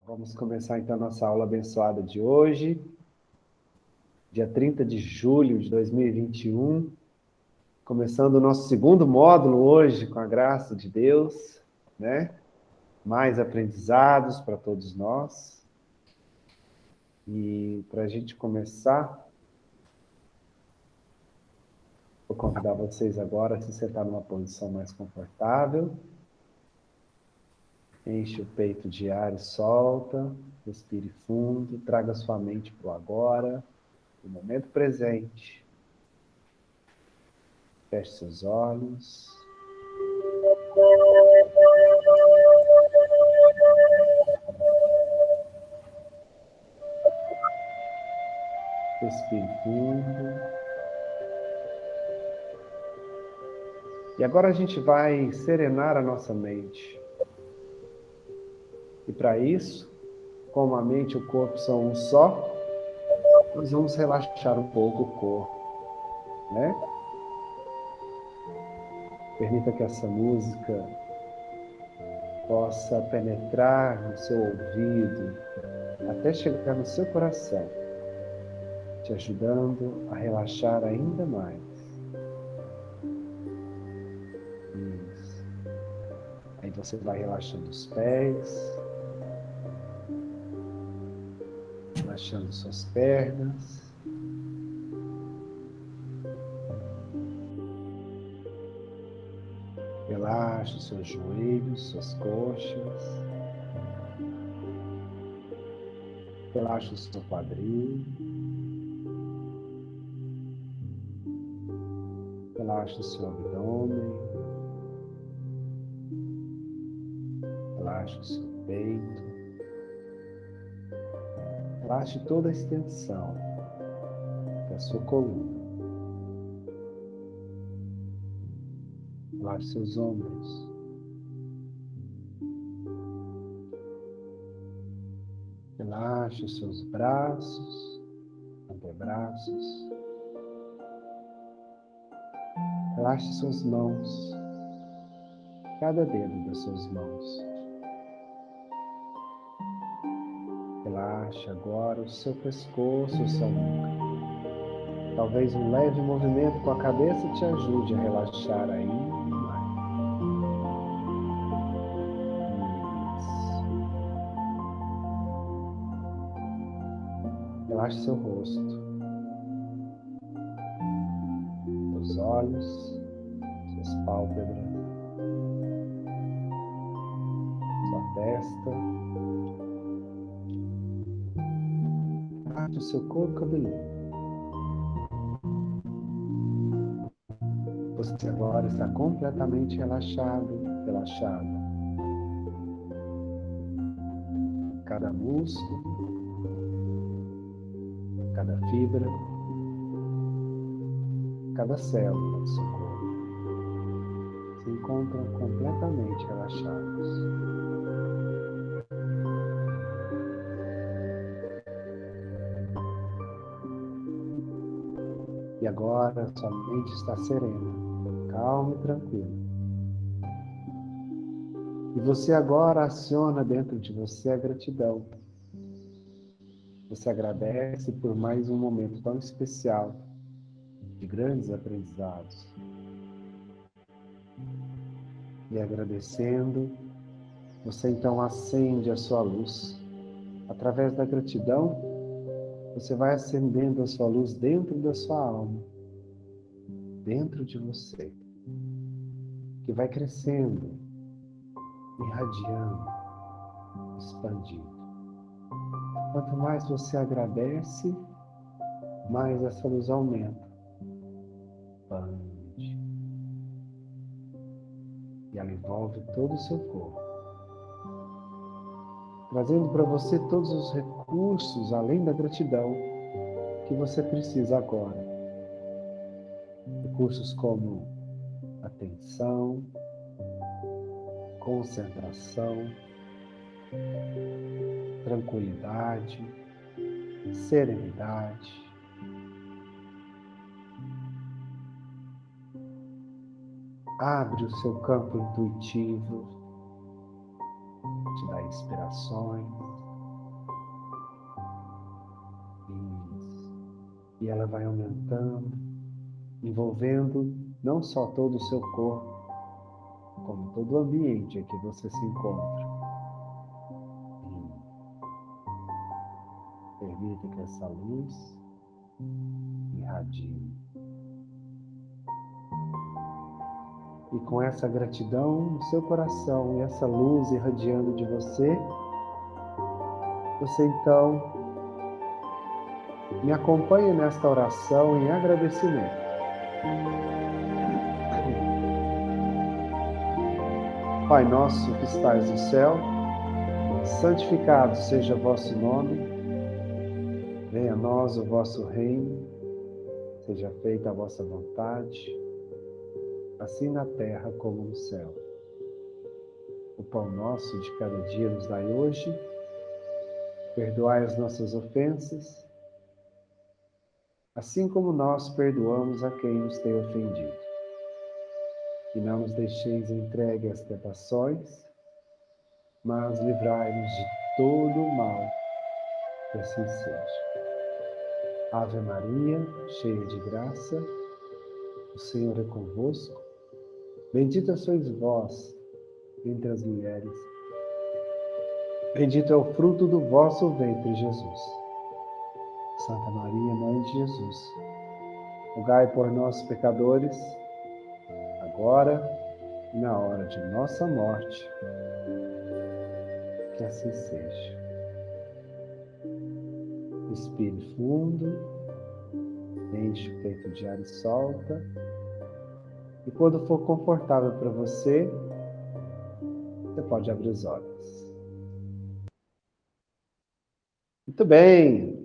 Vamos começar então a nossa aula abençoada de hoje, dia 30 de julho de 2021, começando o nosso segundo módulo hoje, com a graça de Deus, né? Mais aprendizados para todos nós. E para a gente começar, vou convidar vocês agora a se sentar numa posição mais confortável. Enche o peito de ar e solta, respire fundo, traga sua mente para o agora, no momento presente. Feche seus olhos. Respire fundo. E agora a gente vai serenar a nossa mente. E para isso, como a mente e o corpo são um só, nós vamos relaxar um pouco o corpo, né? Permita que essa música possa penetrar no seu ouvido, até chegar no seu coração, te ajudando a relaxar ainda mais. Isso. Aí você vai relaxando os pés, relaxando suas pernas. Relaxe os seus joelhos, suas coxas. Relaxe o seu quadril. Relaxe o seu abdômen. Relaxe o seu peito. Relaxe toda a extensão da sua coluna. Relaxe seus ombros. Relaxe os seus braços, antebraços. Relaxe suas mãos, cada dedo das suas mãos. Relaxe agora o seu pescoço, sua nuca. Talvez um leve movimento com a cabeça te ajude a relaxar ainda mais. Isso. Relaxe seu rosto, seus olhos, suas pálpebras, sua testa. Relaxe o seu couro cabeludo. Você agora está completamente relaxado, relaxada. Cada músculo, cada fibra, cada célula do seu corpo se encontram completamente relaxados. E agora sua mente está serena, calma e tranquila. E você agora aciona dentro de você a gratidão. Você agradece por mais um momento tão especial, de grandes aprendizados. E agradecendo, você então acende a sua luz. Através da gratidão, você vai acendendo a sua luz dentro da sua alma, dentro de você, que vai crescendo, irradiando, expandindo. Quanto mais você agradece, mais essa luz aumenta, expande, e ela envolve todo o seu corpo, trazendo para você todos os recursos, além da gratidão, que você precisa agora. Recursos como atenção, concentração, tranquilidade, serenidade. Abre o seu campo intuitivo, te dá inspirações, E ela vai aumentando, envolvendo não só todo o seu corpo, como todo o ambiente em que você se encontra. E permita que essa luz irradie. E com essa gratidão no seu coração e essa luz irradiando de você, você então me acompanha nesta oração em agradecimento. Pai nosso que estais no céu, santificado seja o vosso nome, venha a nós o vosso reino, seja feita a vossa vontade, assim na terra como no céu. O pão nosso de cada dia nos dai hoje, perdoai as nossas ofensas, assim como nós perdoamos a quem nos tem ofendido. E não nos deixeis entregue às tentações, mas livrai-nos de todo o mal, que assim seja. Ave Maria, cheia de graça, o Senhor é convosco. Bendita sois vós entre as mulheres. Bendito é o fruto do vosso ventre, Jesus. Santa Maria, Mãe de Jesus, rogai por nós, pecadores, agora e na hora de nossa morte. Que assim seja. Respire fundo, enche o peito de ar e solta. E quando for confortável para você, você pode abrir os olhos. Muito bem.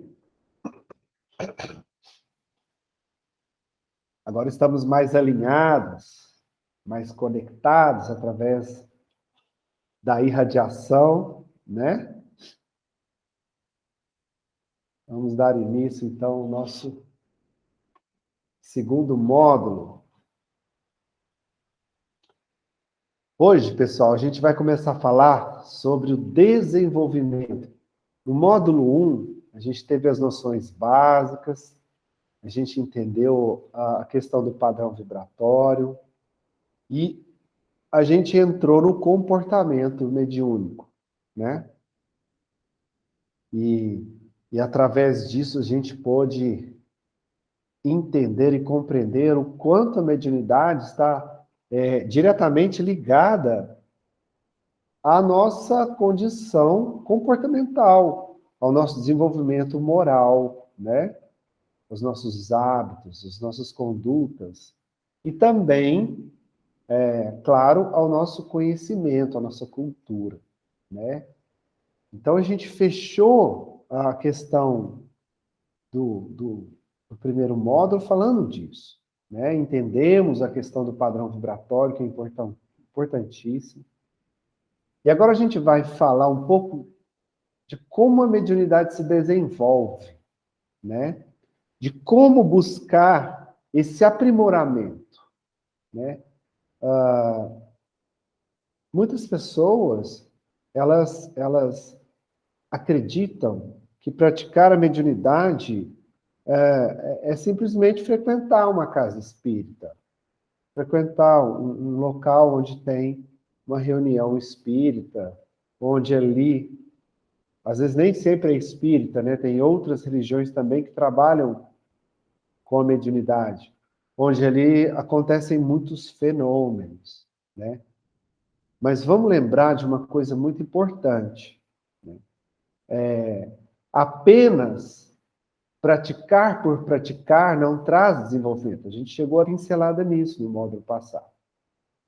Agora estamos mais alinhados, mais conectados através da irradiação, né? Vamos dar início, então, ao nosso segundo módulo. Hoje, pessoal, a gente vai começar a falar sobre o desenvolvimento. No módulo 1, a gente teve as noções básicas, a gente entendeu a questão do padrão vibratório e a gente entrou no comportamento mediúnico, né? E através disso a gente pôde entender e compreender o quanto a mediunidade está diretamente ligada à nossa condição comportamental, ao nosso desenvolvimento moral, né? Os nossos hábitos, as nossas condutas, e também, claro, ao nosso conhecimento, à nossa cultura, né? Então, a gente fechou a questão do primeiro módulo falando disso, né? Entendemos a questão do padrão vibratório, que é importantíssimo. E agora a gente vai falar um pouco de como a mediunidade se desenvolve, né? De como buscar esse aprimoramento, né? Muitas pessoas, elas acreditam que praticar a mediunidade é simplesmente frequentar uma casa espírita, frequentar um local onde tem uma reunião espírita, onde ali, às vezes nem sempre é espírita, né? Tem outras religiões também que trabalham com a mediunidade, onde ali acontecem muitos fenômenos, né? Mas vamos lembrar de uma coisa muito importante, né? Apenas praticar por praticar não traz desenvolvimento. A gente chegou a pincelada nisso no módulo passado,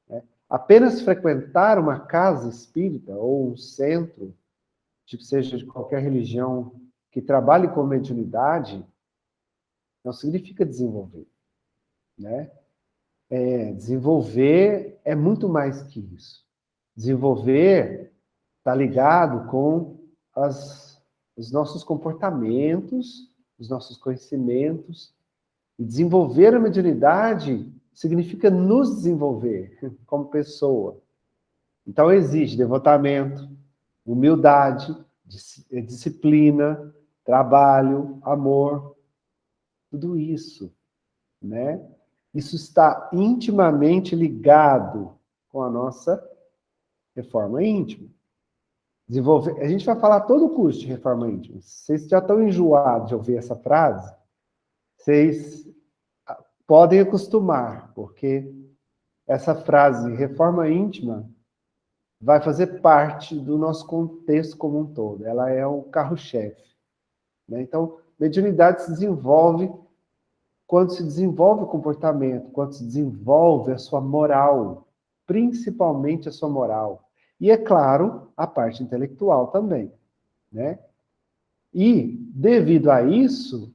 né? Apenas frequentar uma casa espírita ou um centro, tipo seja de qualquer religião que trabalhe com mediunidade, não significa desenvolver, né? Desenvolver é muito mais que isso. Desenvolver está ligado com os nossos comportamentos, os nossos conhecimentos. E desenvolver a mediunidade significa nos desenvolver como pessoa. Então, exige devotamento, humildade, disciplina, trabalho, amor. tudo isso, né? Isso está intimamente ligado com a nossa reforma íntima. A gente vai falar todo o curso de reforma íntima. Vocês já estão enjoados de ouvir essa frase? Vocês podem acostumar, porque essa frase, reforma íntima, vai fazer parte do nosso contexto como um todo. Ela é o carro-chefe, né? Então, mediunidade se desenvolve quando se desenvolve o comportamento, quando se desenvolve a sua moral, principalmente a sua moral. E, é claro, a parte intelectual também, né? E, devido a isso,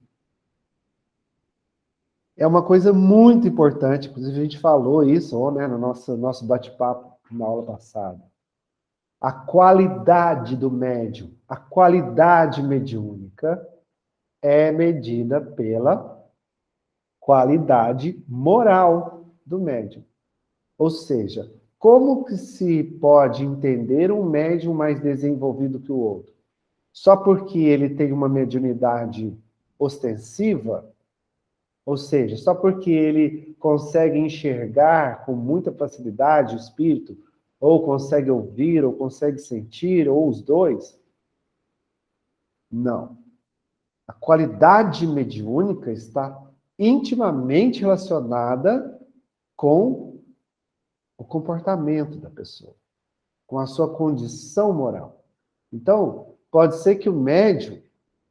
é uma coisa muito importante, inclusive a gente falou isso, né, no nosso bate-papo na aula passada. A qualidade do médium, a qualidade mediúnica é medida pela qualidade moral do médium. Ou seja, como que se pode entender um médium mais desenvolvido que o outro? Só porque ele tem uma mediunidade ostensiva? Ou seja, só porque ele consegue enxergar com muita facilidade o espírito, ou consegue ouvir, ou consegue sentir, ou os dois? Não. A qualidade mediúnica está intimamente relacionada com o comportamento da pessoa, com a sua condição moral. Então, pode ser que o médium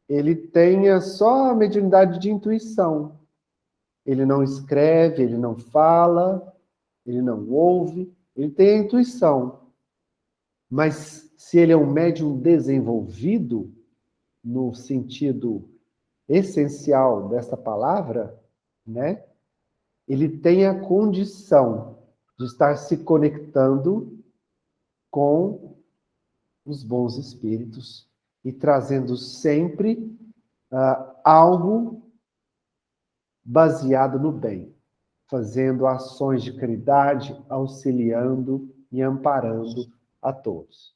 ele tenha só a mediunidade de intuição. Ele não escreve, ele não fala, ele não ouve, ele tem a intuição. Mas se ele é um médium desenvolvido, no sentido essencial dessa palavra, né? Ele tem a condição de estar se conectando com os bons espíritos e trazendo sempre algo baseado no bem, fazendo ações de caridade, auxiliando e amparando a todos.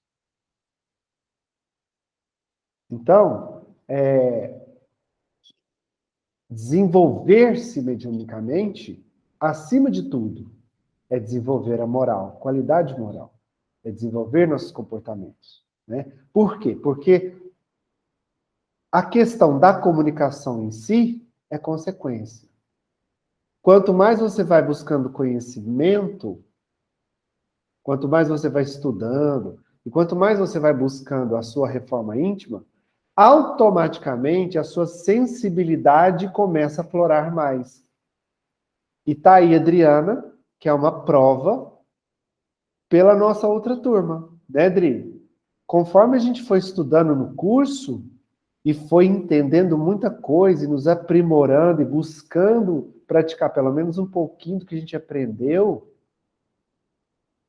Então, desenvolver-se mediunicamente, acima de tudo, é desenvolver a moral, qualidade moral, é desenvolver nossos comportamentos, né? Por quê? Porque a questão da comunicação em si é consequência. Quanto mais você vai buscando conhecimento, quanto mais você vai estudando, e quanto mais você vai buscando a sua reforma íntima, automaticamente a sua sensibilidade começa a florar mais. E tá aí a Adriana, que é uma prova pela nossa outra turma, né, Adri? Conforme a gente foi estudando no curso e foi entendendo muita coisa e nos aprimorando e buscando praticar pelo menos um pouquinho do que a gente aprendeu,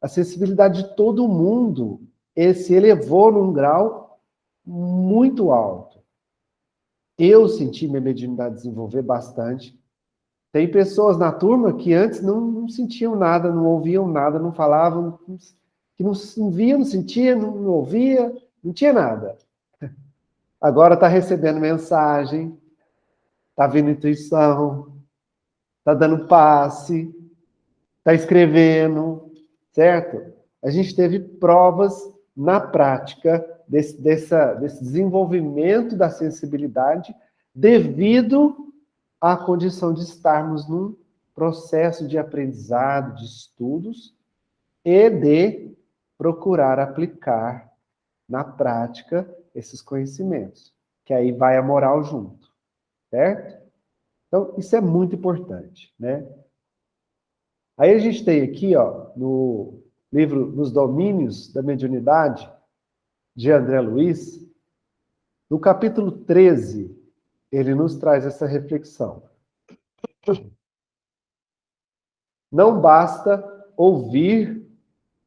a sensibilidade de todo mundo se elevou num grau muito alto. Eu senti minha mediunidade desenvolver bastante. Tem pessoas na turma que antes não sentiam nada, não ouviam nada, não falavam, que não via, não sentia, não ouvia, não tinha nada. Agora está recebendo mensagem, está vendo intuição, está dando passe, está escrevendo, certo? A gente teve provas na prática desse desenvolvimento da sensibilidade devido à condição de estarmos num processo de aprendizado, de estudos e de procurar aplicar na prática esses conhecimentos, que aí vai a moral junto, certo? Então, isso é muito importante, né? Aí a gente tem aqui, ó, no livro Nos Domínios da Mediunidade, de André Luiz, no capítulo 13, ele nos traz essa reflexão. Não basta ouvir,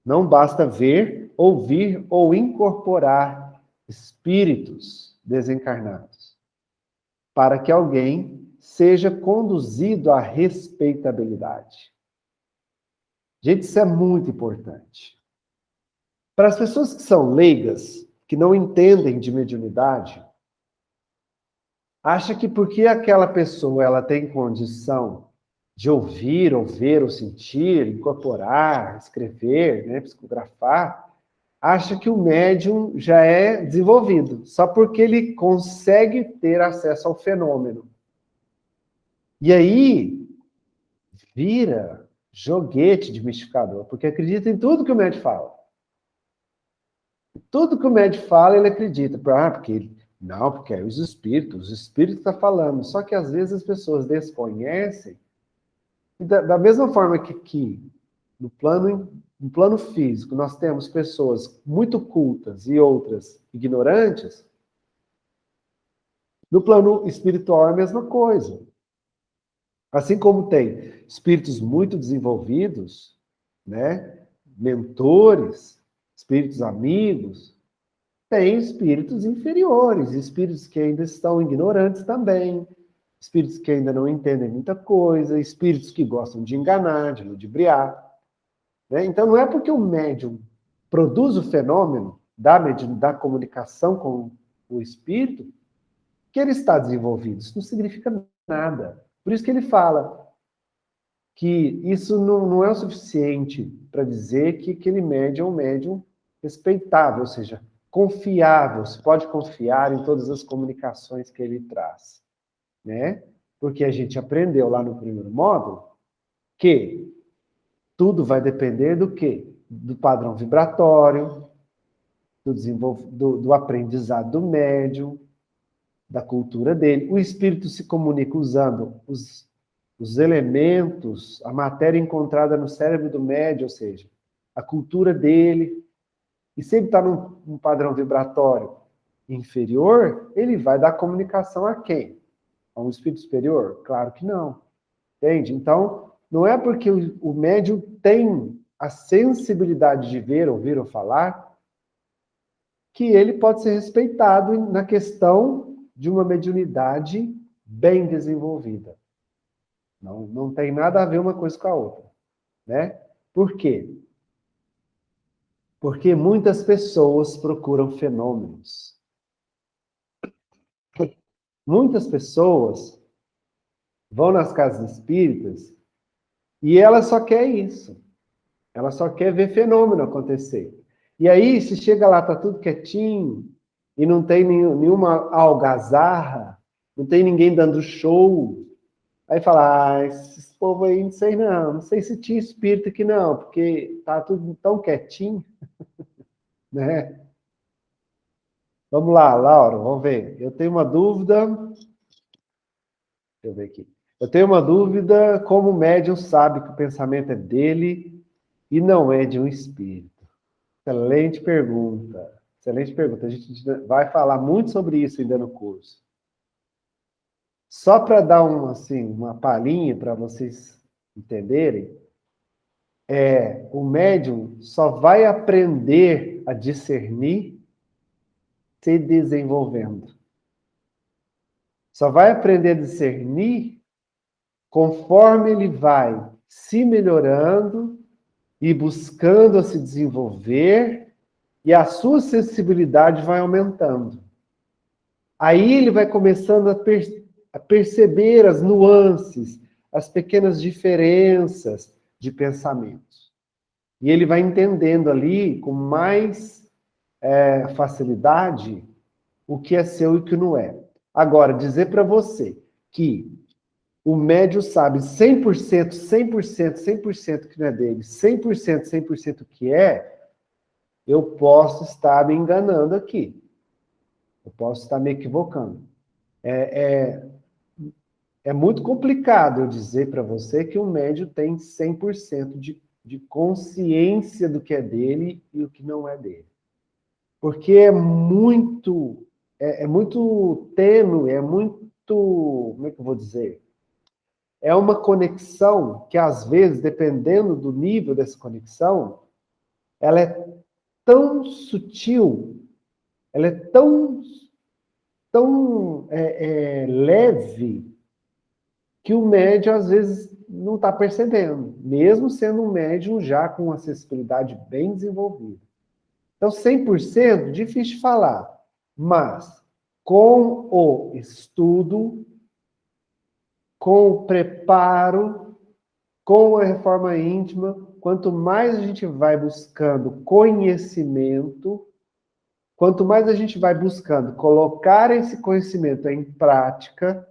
não basta ver, ouvir ou incorporar espíritos desencarnados para que alguém seja conduzido à respeitabilidade. Gente, isso é muito importante. Para as pessoas que são leigas, que não entendem de mediunidade, acha que porque aquela pessoa ela tem condição de ouvir, ou ver, ou sentir, incorporar, escrever, né, psicografar, acha que o médium já é desenvolvido, só porque ele consegue ter acesso ao fenômeno. E aí vira joguete de mistificador, porque acredita em tudo que o médium fala. Tudo que o médium fala, ele acredita. Porque ele... Não, porque é os espíritos estão falando. Só que às vezes as pessoas desconhecem. E da mesma forma que no plano físico nós temos pessoas muito cultas e outras ignorantes, no plano espiritual é a mesma coisa. Assim como tem espíritos muito desenvolvidos, né? Mentores, espíritos amigos, tem espíritos inferiores, espíritos que ainda estão ignorantes também, espíritos que ainda não entendem muita coisa, espíritos que gostam de enganar, de ludibriar. Né? Então, não é porque o médium produz o fenômeno da comunicação com o espírito que ele está desenvolvido. Isso não significa nada. Por isso que ele fala que isso não é o suficiente para dizer que aquele médium é um médium respeitável, ou seja, confiável, se pode confiar em todas as comunicações que ele traz, né? Porque a gente aprendeu lá no primeiro módulo que tudo vai depender do quê? Do padrão vibratório, do aprendizado do médium, da cultura dele. O espírito se comunica usando os elementos, a matéria encontrada no cérebro do médium, ou seja, a cultura dele. E se ele está num padrão vibratório inferior, ele vai dar comunicação a quem? A um espírito superior? Claro que não. Entende? Então, não é porque o médium tem a sensibilidade de ver, ouvir ou falar, que ele pode ser respeitado na questão de uma mediunidade bem desenvolvida. Não tem nada a ver uma coisa com a outra. Né? Por quê? Porque muitas pessoas procuram fenômenos. Muitas pessoas vão nas casas espíritas e ela só quer isso. Ela só quer ver fenômeno acontecer. E aí, se chega lá, tá tudo quietinho, e não tem nenhuma algazarra, não tem ninguém dando show, aí fala, esses povo aí, não sei se tinha espírito aqui não, porque tá tudo tão quietinho, né? Vamos lá, Laura, vamos ver. Eu tenho uma dúvida, deixa eu ver aqui. Eu tenho uma dúvida, como o médium sabe que o pensamento é dele e não é de um espírito? Excelente pergunta. Excelente pergunta. A gente vai falar muito sobre isso ainda no curso. Só para dar uma palhinha para vocês entenderem, o médium só vai aprender a discernir se desenvolvendo. Só vai aprender a discernir conforme ele vai se melhorando e buscando a se desenvolver, e a sua sensibilidade vai aumentando. Aí ele vai começando a perceber as nuances, as pequenas diferenças de pensamentos. E ele vai entendendo ali, com mais facilidade, o que é seu e o que não é. Agora, dizer para você que o médium sabe 100%, 100%, 100% que não é dele, 100%, 100% que é, eu posso estar me enganando aqui. Eu posso estar me equivocando. É muito complicado eu dizer para você que um médium tem 100% de consciência do que é dele e o que não é dele. Porque é muito tênue, é muito, como é que eu vou dizer? É uma conexão que, às vezes, dependendo do nível dessa conexão, ela é tão sutil, ela é tão leve, que o médium, às vezes, não está percebendo, mesmo sendo um médium já com uma sensibilidade bem desenvolvida. Então, 100%, difícil de falar, mas com o estudo, com o preparo, com a reforma íntima, quanto mais a gente vai buscando conhecimento, quanto mais a gente vai buscando colocar esse conhecimento em prática,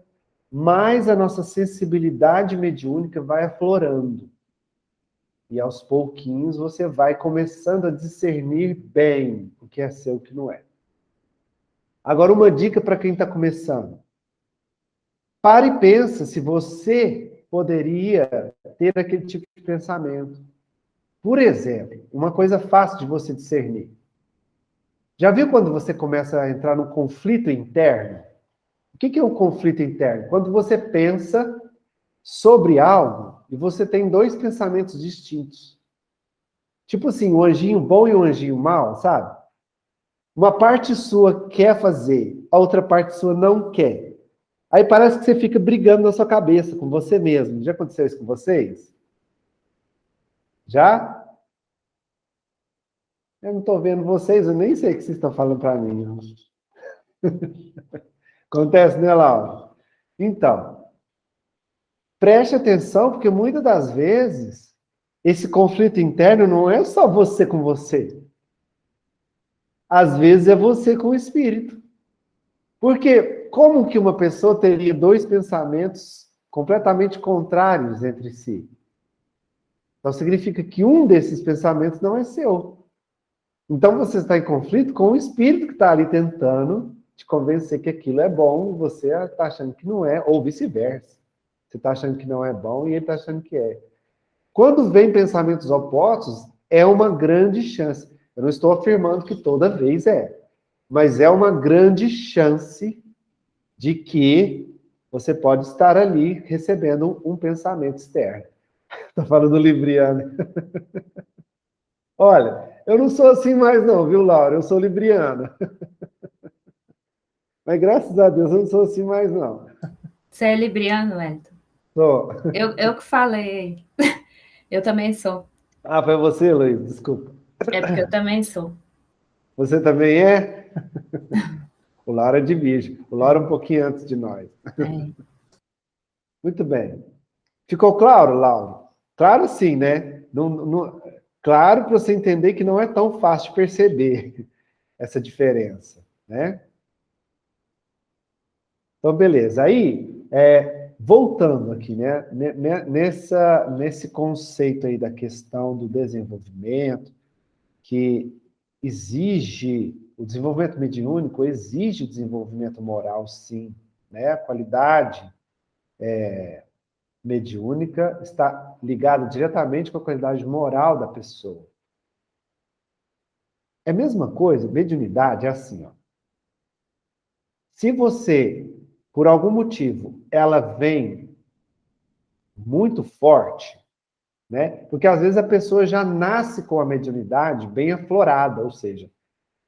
mais a nossa sensibilidade mediúnica vai aflorando. E aos pouquinhos você vai começando a discernir bem o que é seu e o que não é. Agora, uma dica para quem está começando. Pare e pensa se você poderia ter aquele tipo de pensamento. Por exemplo, uma coisa fácil de você discernir. Já viu quando você começa a entrar num conflito interno? O que é um conflito interno? Quando você pensa sobre algo e você tem dois pensamentos distintos. Tipo assim, um anjinho bom e um anjinho mau, sabe? Uma parte sua quer fazer, a outra parte sua não quer. Aí parece que você fica brigando na sua cabeça com você mesmo. Já aconteceu isso com vocês? Já? Eu não estou vendo vocês, eu nem sei o que vocês estão falando para mim. Acontece, né, Laura? Então, preste atenção, porque muitas das vezes esse conflito interno não é só você com você. Às vezes é você com o espírito. Porque como que uma pessoa teria dois pensamentos completamente contrários entre si? Então significa que um desses pensamentos não é seu. Então você está em conflito com o espírito que está ali tentando te convencer que aquilo é bom, você está achando que não é, ou vice-versa. Você está achando que não é bom e ele está achando que é. Quando vem pensamentos opostos, é uma grande chance. Eu não estou afirmando que toda vez é, mas é uma grande chance de que você pode estar ali recebendo um pensamento externo. Está falando libriano. Olha, eu não sou assim mais não, viu, Laura? Eu sou libriana. Mas graças a Deus eu não sou assim mais não. Você é libriano, Wellington? Sou. Eu que falei. Eu também sou. Ah, foi você, Luiz? Desculpa. É porque eu também sou. Você também é? O Laura é de Virgem. O Laura um pouquinho antes de nós. É. Muito bem. Ficou claro, Laura? Claro sim, né? Claro para você entender que não é tão fácil de perceber essa diferença, né? Então, beleza. Aí, voltando aqui, né? Nesse conceito aí da questão do desenvolvimento, que exige, o desenvolvimento mediúnico exige o desenvolvimento moral, sim, né? A qualidade mediúnica está ligada diretamente com a qualidade moral da pessoa. É a mesma coisa, mediunidade é assim, ó. Se você, por algum motivo, ela vem muito forte, né? Porque às vezes a pessoa já nasce com a mediunidade bem aflorada, ou seja,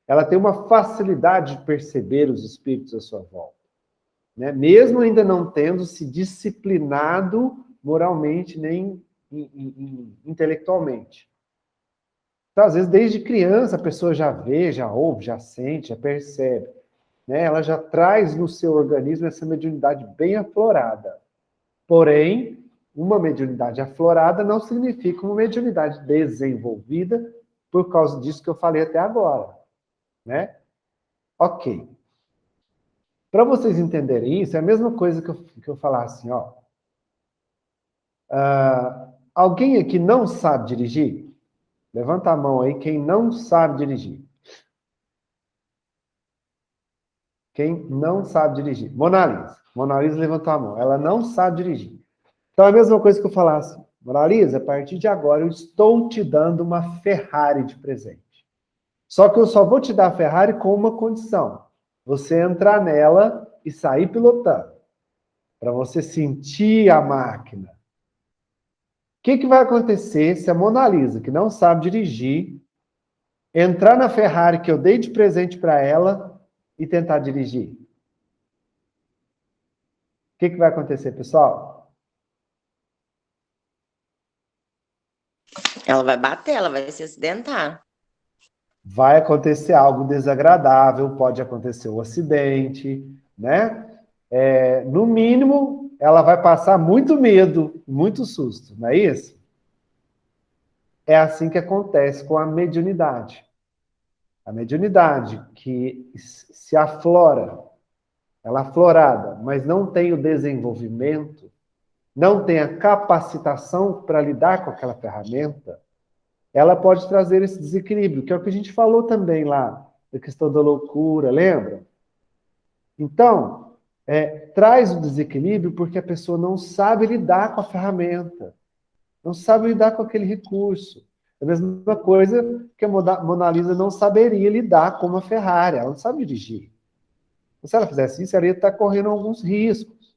ela tem uma facilidade de perceber os espíritos à sua volta, né? Mesmo ainda não tendo se disciplinado moralmente nem intelectualmente. Então, às vezes, desde criança, a pessoa já vê, já ouve, já sente, já percebe, né? Ela já traz no seu organismo essa mediunidade bem aflorada. Porém, uma mediunidade aflorada não significa uma mediunidade desenvolvida por causa disso que eu falei até agora, né? Ok. Para vocês entenderem isso, é a mesma coisa que eu falar assim, ó. Alguém aqui não sabe dirigir? Levanta a mão aí quem não sabe dirigir. Quem não sabe dirigir? Mona Lisa. Mona Lisa levantou a mão. Ela não sabe dirigir. Então, é a mesma coisa que eu falasse. Mona Lisa, a partir de agora eu estou te dando uma Ferrari de presente. Só que eu só vou te dar a Ferrari com uma condição. Você entrar nela e sair pilotando. Para você sentir a máquina. O que vai acontecer se a Mona Lisa, que não sabe dirigir, entrar na Ferrari que eu dei de presente para ela e tentar dirigir? O que vai acontecer, pessoal? Ela vai bater, ela vai se acidentar. vai acontecer algo desagradável, pode acontecer um acidente, né? No mínimo, ela vai passar muito medo, muito susto, não é isso? É assim que acontece com a mediunidade. A mediunidade que se aflora, ela é aflorada, mas não tem o desenvolvimento, não tem a capacitação para lidar com aquela ferramenta, ela pode trazer esse desequilíbrio, que é o que a gente falou também lá, da questão da loucura, lembra? Então, traz o desequilíbrio porque a pessoa não sabe lidar com a ferramenta, não sabe lidar com aquele recurso. É a mesma coisa que a Mona Lisa não saberia lidar com uma Ferrari, ela não sabe dirigir. Se ela fizesse isso, ela ia estar correndo alguns riscos,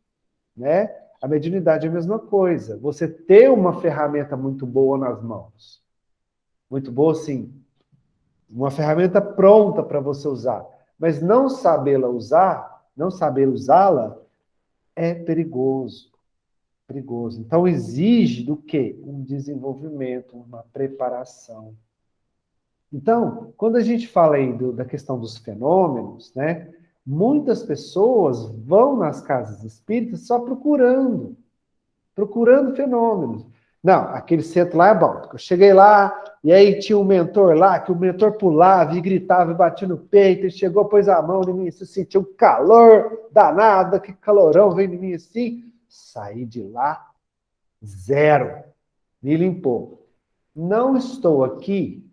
né? A mediunidade é a mesma coisa. Você ter uma ferramenta muito boa nas mãos, muito boa, sim, uma ferramenta pronta para você usar, mas não sabê-la usar, não saber usá-la, é perigoso, perigoso. Então exige do quê? Um desenvolvimento, uma preparação. Então, quando a gente fala aí da questão dos fenômenos, né? Muitas pessoas vão nas casas espíritas só procurando fenômenos. Não, aquele centro lá é bom. Eu cheguei lá, e aí tinha um mentor lá, que o mentor pulava e gritava e batia no peito, e chegou, pôs a mão em mim, assim, sentiu um calor danado, que calorão veio em mim assim. Saí de lá, zero. Me limpou. Não estou aqui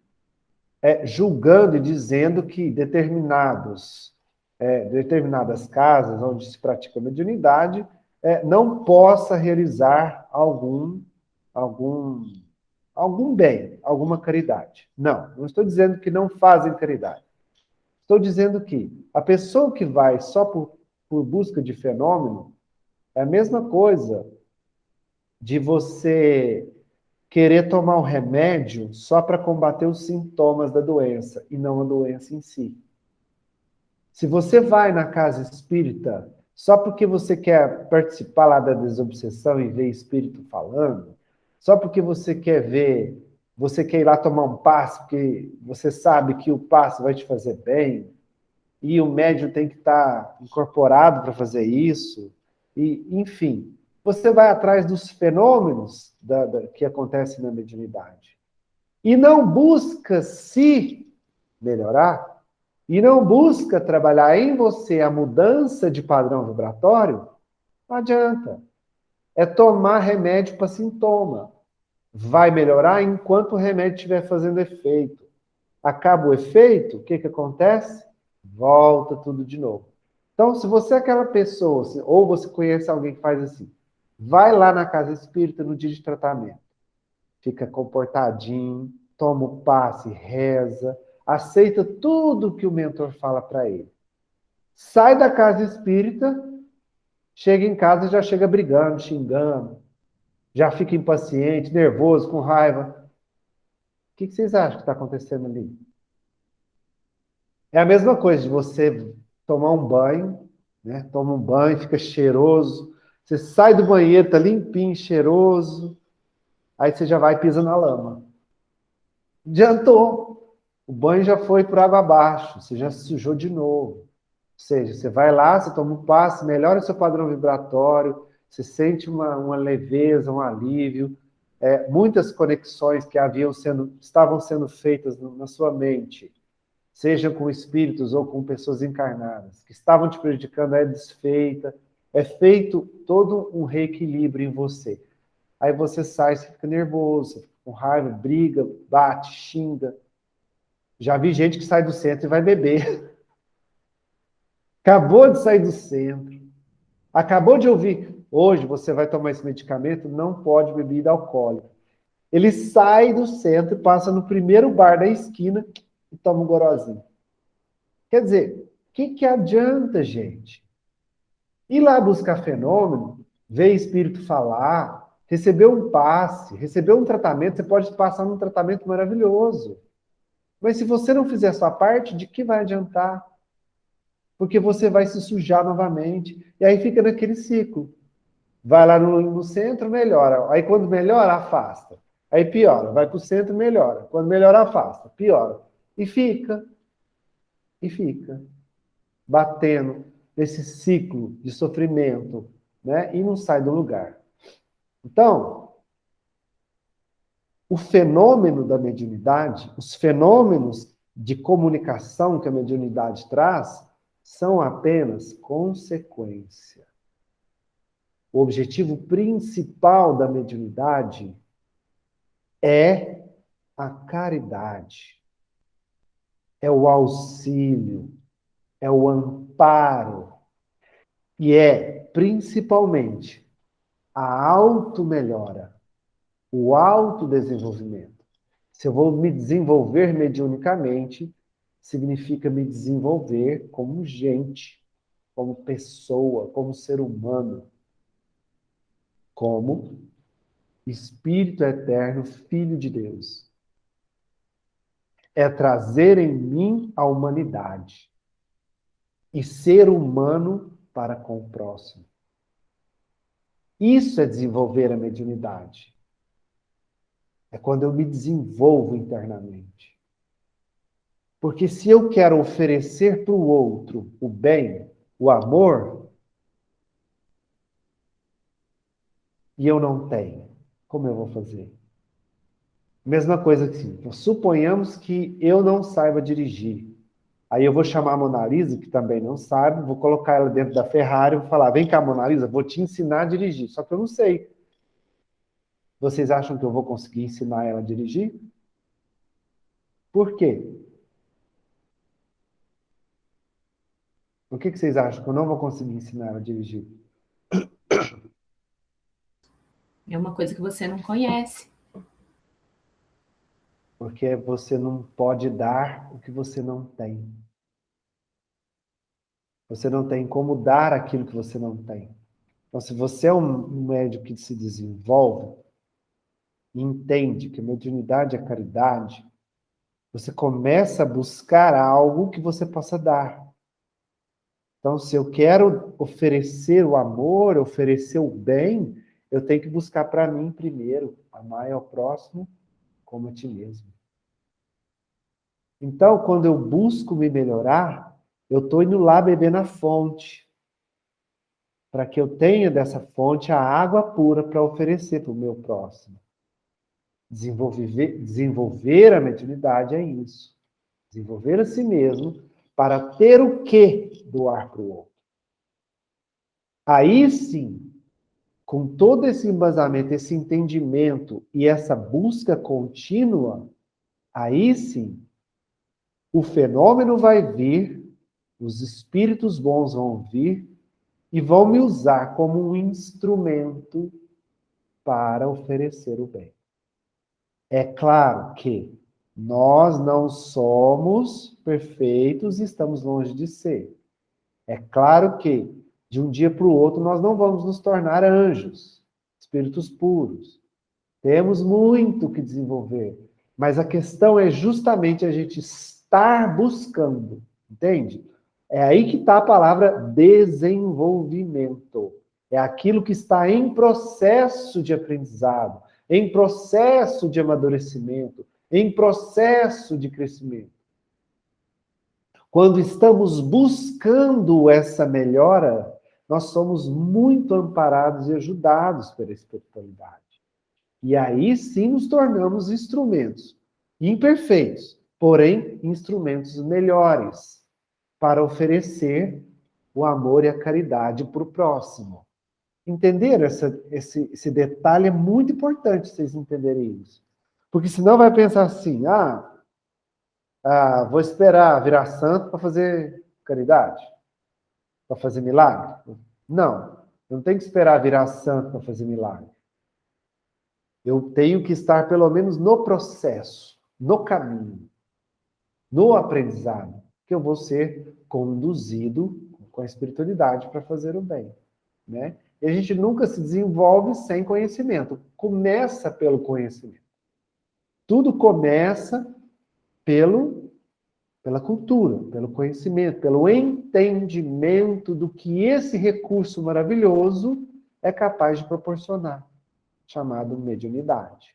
julgando e dizendo que determinadas casas onde se pratica mediunidade não possa realizar algum, algum bem, alguma caridade. Não estou dizendo que não fazem caridade. Estou dizendo que a pessoa que vai só por busca de fenômeno é a mesma coisa de você querer tomar um remédio só para combater os sintomas da doença e não a doença em si. Se você vai na casa espírita só porque você quer participar lá da desobsessão e ver espírito falando, só porque você quer ir lá tomar um passe, porque você sabe que o passe vai te fazer bem, e o médium tem que estar incorporado para fazer isso, e enfim, você vai atrás dos fenômenos que acontecem na mediunidade. E não busca se melhorar, e não busca trabalhar em você a mudança de padrão vibratório, não adianta. É tomar remédio para sintoma. Vai melhorar enquanto o remédio estiver fazendo efeito. Acaba o efeito, o que acontece? Volta tudo de novo. Então, se você é aquela pessoa, ou você conhece alguém que faz assim, vai lá na casa espírita no dia de tratamento, fica comportadinho, toma o passe, reza, aceita tudo que o mentor fala para ele. Sai da casa espírita, chega em casa e já chega brigando, xingando, já fica impaciente, nervoso, com raiva. O que vocês acham que está acontecendo ali? É a mesma coisa de você tomar um banho, né? Toma um banho, fica cheiroso. Você sai do banheiro, tá limpinho, cheiroso. Aí você já vai e pisa na lama. Adiantou. O banho já foi por água abaixo. Você já se sujou de novo. Ou seja, você vai lá, você toma um passe, melhora o seu padrão vibratório, você sente uma leveza, um alívio. Muitas conexões que estavam sendo feitas na sua mente, sejam com espíritos ou com pessoas encarnadas, que estavam te prejudicando, é desfeita, é feito todo um reequilíbrio em você. Aí você sai, você fica nervoso, você fica com raiva, briga, bate, xinga. Já vi gente que sai do centro e vai beber. Acabou de sair do centro, acabou de ouvir, hoje você vai tomar esse medicamento, não pode beber bebida alcoólica. Ele sai do centro e passa no primeiro bar da esquina e toma um gorozinho. Quer dizer, o que adianta, gente? Ir lá buscar fenômeno, ver espírito falar, receber um passe, receber um tratamento, você pode passar num tratamento maravilhoso. Mas se você não fizer a sua parte, de que vai adiantar? Porque você vai se sujar novamente. E aí fica naquele ciclo. Vai lá no centro, melhora. Aí quando melhora, afasta. Aí piora. Vai para o centro, melhora. Quando melhora, afasta. Piora. E fica, batendo nesse ciclo de sofrimento, né? E não sai do lugar. Então, o fenômeno da mediunidade, os fenômenos de comunicação que a mediunidade traz, são apenas consequência. O objetivo principal da mediunidade é a caridade, é o auxílio, é o amparo e é, principalmente, a automelhora, o autodesenvolvimento. Se eu vou me desenvolver mediunicamente, significa me desenvolver como gente, como pessoa, como ser humano, como Espírito eterno, Filho de Deus. É trazer em mim a humanidade e ser humano para com o próximo. Isso é desenvolver a mediunidade. É quando eu me desenvolvo internamente. Porque se eu quero oferecer para o outro o bem, o amor, e eu não tenho, como eu vou fazer? Mesma coisa que assim, suponhamos que eu não saiba dirigir. Aí eu vou chamar a Mona Lisa, que também não sabe, vou colocar ela dentro da Ferrari e vou falar, vem cá, Mona Lisa, vou te ensinar a dirigir. Só que eu não sei. Vocês acham que eu vou conseguir ensinar ela a dirigir? Por quê? Por que vocês acham que eu não vou conseguir ensinar ela a dirigir? É uma coisa que você não conhece. Porque você não pode dar o que você não tem. Você não tem como dar aquilo que você não tem. Então, se você é um médium que se desenvolve e entende que a mediunidade é caridade, você começa a buscar algo que você possa dar. Então, se eu quero oferecer o amor, oferecer o bem, eu tenho que buscar para mim primeiro, amar ao próximo como a ti mesmo. Então, quando eu busco me melhorar, eu estou indo lá beber na fonte, para que eu tenha dessa fonte a água pura para oferecer para o meu próximo. Desenvolver a mediunidade é isso. Desenvolver a si mesmo para ter o que doar para o outro. Aí sim, com todo esse embasamento, esse entendimento e essa busca contínua, aí sim, o fenômeno vai vir, os espíritos bons vão vir e vão me usar como um instrumento para oferecer o bem. É claro que nós não somos perfeitos e estamos longe de ser. É claro que, de um dia para o outro, nós não vamos nos tornar anjos, espíritos puros. Temos muito que desenvolver. Mas a questão é justamente a gente estar buscando, entende? É aí que está a palavra desenvolvimento. É aquilo que está em processo de aprendizado, em processo de amadurecimento, em processo de crescimento. Quando estamos buscando essa melhora, nós somos muito amparados e ajudados pela espiritualidade. E aí sim nos tornamos instrumentos imperfeitos, porém instrumentos melhores para oferecer o amor e a caridade para o próximo. Entenderam esse detalhe? É muito importante vocês entenderem isso. Porque senão vai pensar assim, vou esperar virar santo para fazer caridade, para fazer milagre. Não, eu não tenho que esperar virar santo para fazer milagre. Eu tenho que estar pelo menos no processo, no caminho, no aprendizado, que eu vou ser conduzido com a espiritualidade para fazer o bem, né? E a gente nunca se desenvolve sem conhecimento. Começa pelo conhecimento. Tudo começa pela cultura, pelo conhecimento, pelo entendimento do que esse recurso maravilhoso é capaz de proporcionar, chamado mediunidade.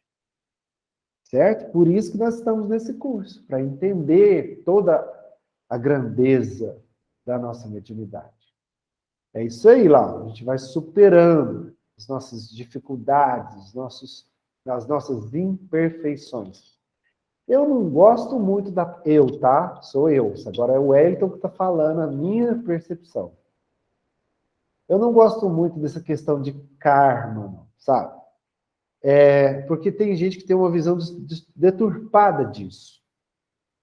certo? Por isso que nós estamos nesse curso, para entender toda a grandeza da nossa mediunidade. É isso aí, lá. A gente vai superando as nossas dificuldades, as nossas imperfeições. Eu não gosto muito da... Eu, tá? Sou eu. Agora é o Wellington que está falando a minha percepção. Eu não gosto muito dessa questão de karma, sabe? Porque tem gente que tem uma visão deturpada disso.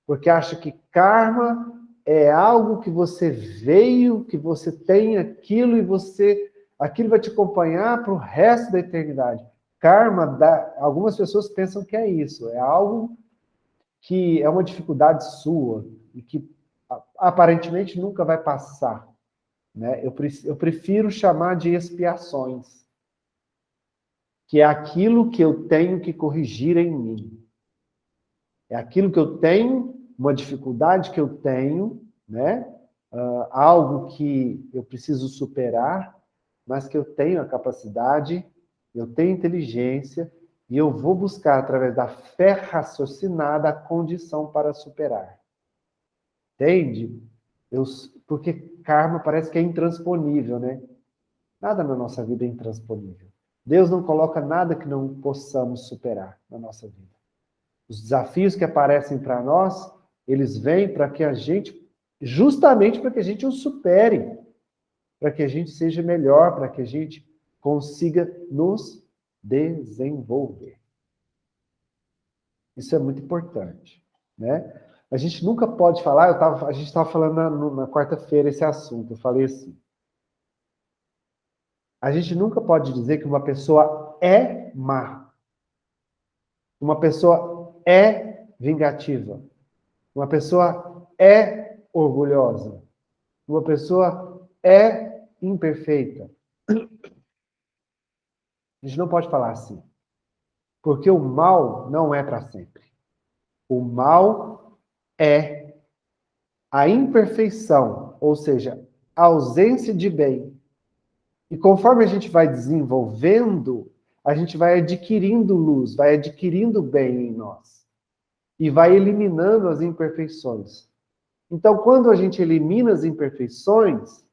Porque acha que karma é algo que você veio, que você tem aquilo e aquilo vai te acompanhar para o resto da eternidade. Karma, algumas pessoas pensam que é isso, é algo que é uma dificuldade sua e que aparentemente nunca vai passar. Né? Eu prefiro chamar de expiações, que é aquilo que eu tenho que corrigir em mim. É aquilo que eu tenho, uma dificuldade que eu tenho, né? Algo que eu preciso superar, mas que eu tenho a capacidade, eu tenho inteligência, e eu vou buscar, através da fé raciocinada, a condição para superar. Entende? Porque karma parece que é intransponível, né? Nada na nossa vida é intransponível. Deus não coloca nada que não possamos superar na nossa vida. Os desafios que aparecem para nós, eles vêm para que a gente, justamente para que a gente os supere, para que a gente seja melhor, para que a gente consiga nos desenvolver. Isso é muito importante, né? A gente nunca pode falar, a gente estava falando na quarta-feira esse assunto, eu falei assim, a gente nunca pode dizer que uma pessoa é má, uma pessoa é vingativa, uma pessoa é orgulhosa, uma pessoa é imperfeita. A gente não pode falar assim, porque o mal não é para sempre. O mal é a imperfeição, ou seja, a ausência de bem. E conforme a gente vai desenvolvendo, a gente vai adquirindo luz, vai adquirindo bem em nós. E vai eliminando as imperfeições. Então, quando a gente elimina as imperfeições,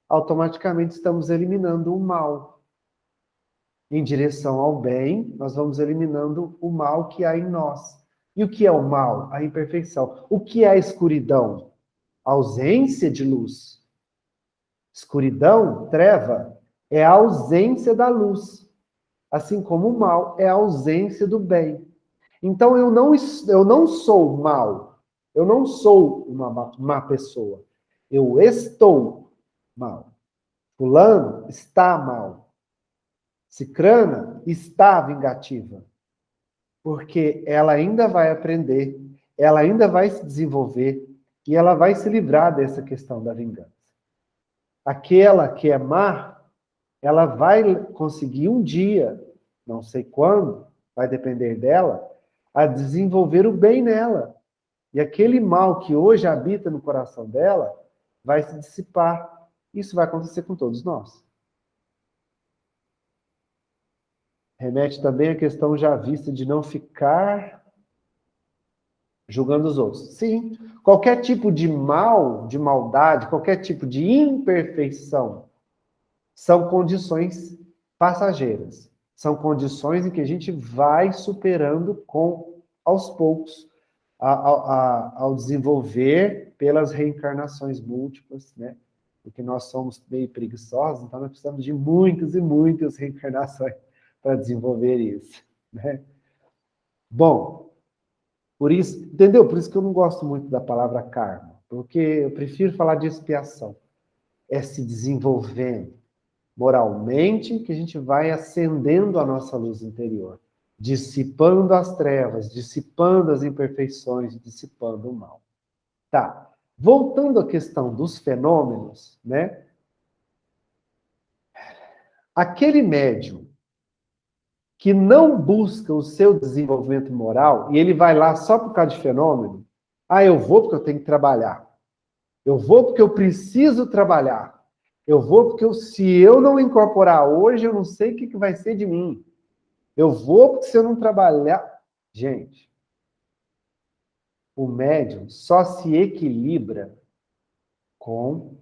automaticamente estamos eliminando o mal. Em direção ao bem, nós vamos eliminando o mal que há em nós. E o que é o mal? A imperfeição. O que é a escuridão? A ausência de luz. Escuridão, treva, é a ausência da luz. Assim como o mal é a ausência do bem. Então, eu não sou mal. Eu não sou uma má pessoa. Eu estou mal. Fulano está mal. Cicrana está vingativa. Porque ela ainda vai aprender, ela ainda vai se desenvolver e ela vai se livrar dessa questão da vingança. Aquela que é má, ela vai conseguir um dia, não sei quando, vai depender dela, a desenvolver o bem nela. E aquele mal que hoje habita no coração dela vai se dissipar. Isso vai acontecer com todos nós. Remete também à questão já vista de não ficar julgando os outros. Sim, qualquer tipo de mal, de maldade, qualquer tipo de imperfeição, são condições passageiras. São condições em que a gente vai superando aos poucos, ao desenvolver pelas reencarnações múltiplas, né? Porque nós somos meio preguiçosos, então nós precisamos de muitas e muitas reencarnações para desenvolver isso, né? Bom, por isso, entendeu? Por isso que eu não gosto muito da palavra karma, porque eu prefiro falar de expiação. É se desenvolvendo moralmente que a gente vai acendendo a nossa luz interior, dissipando as trevas, dissipando as imperfeições, dissipando o mal. Tá. Voltando à questão dos fenômenos, né? Aquele médium que não busca o seu desenvolvimento moral, e ele vai lá só por causa de fenômeno, eu vou porque eu tenho que trabalhar. Eu vou porque eu preciso trabalhar. Eu vou porque se eu não incorporar hoje, eu não sei o que vai ser de mim. Eu vou porque se eu não trabalhar... Gente, o médium só se equilibra com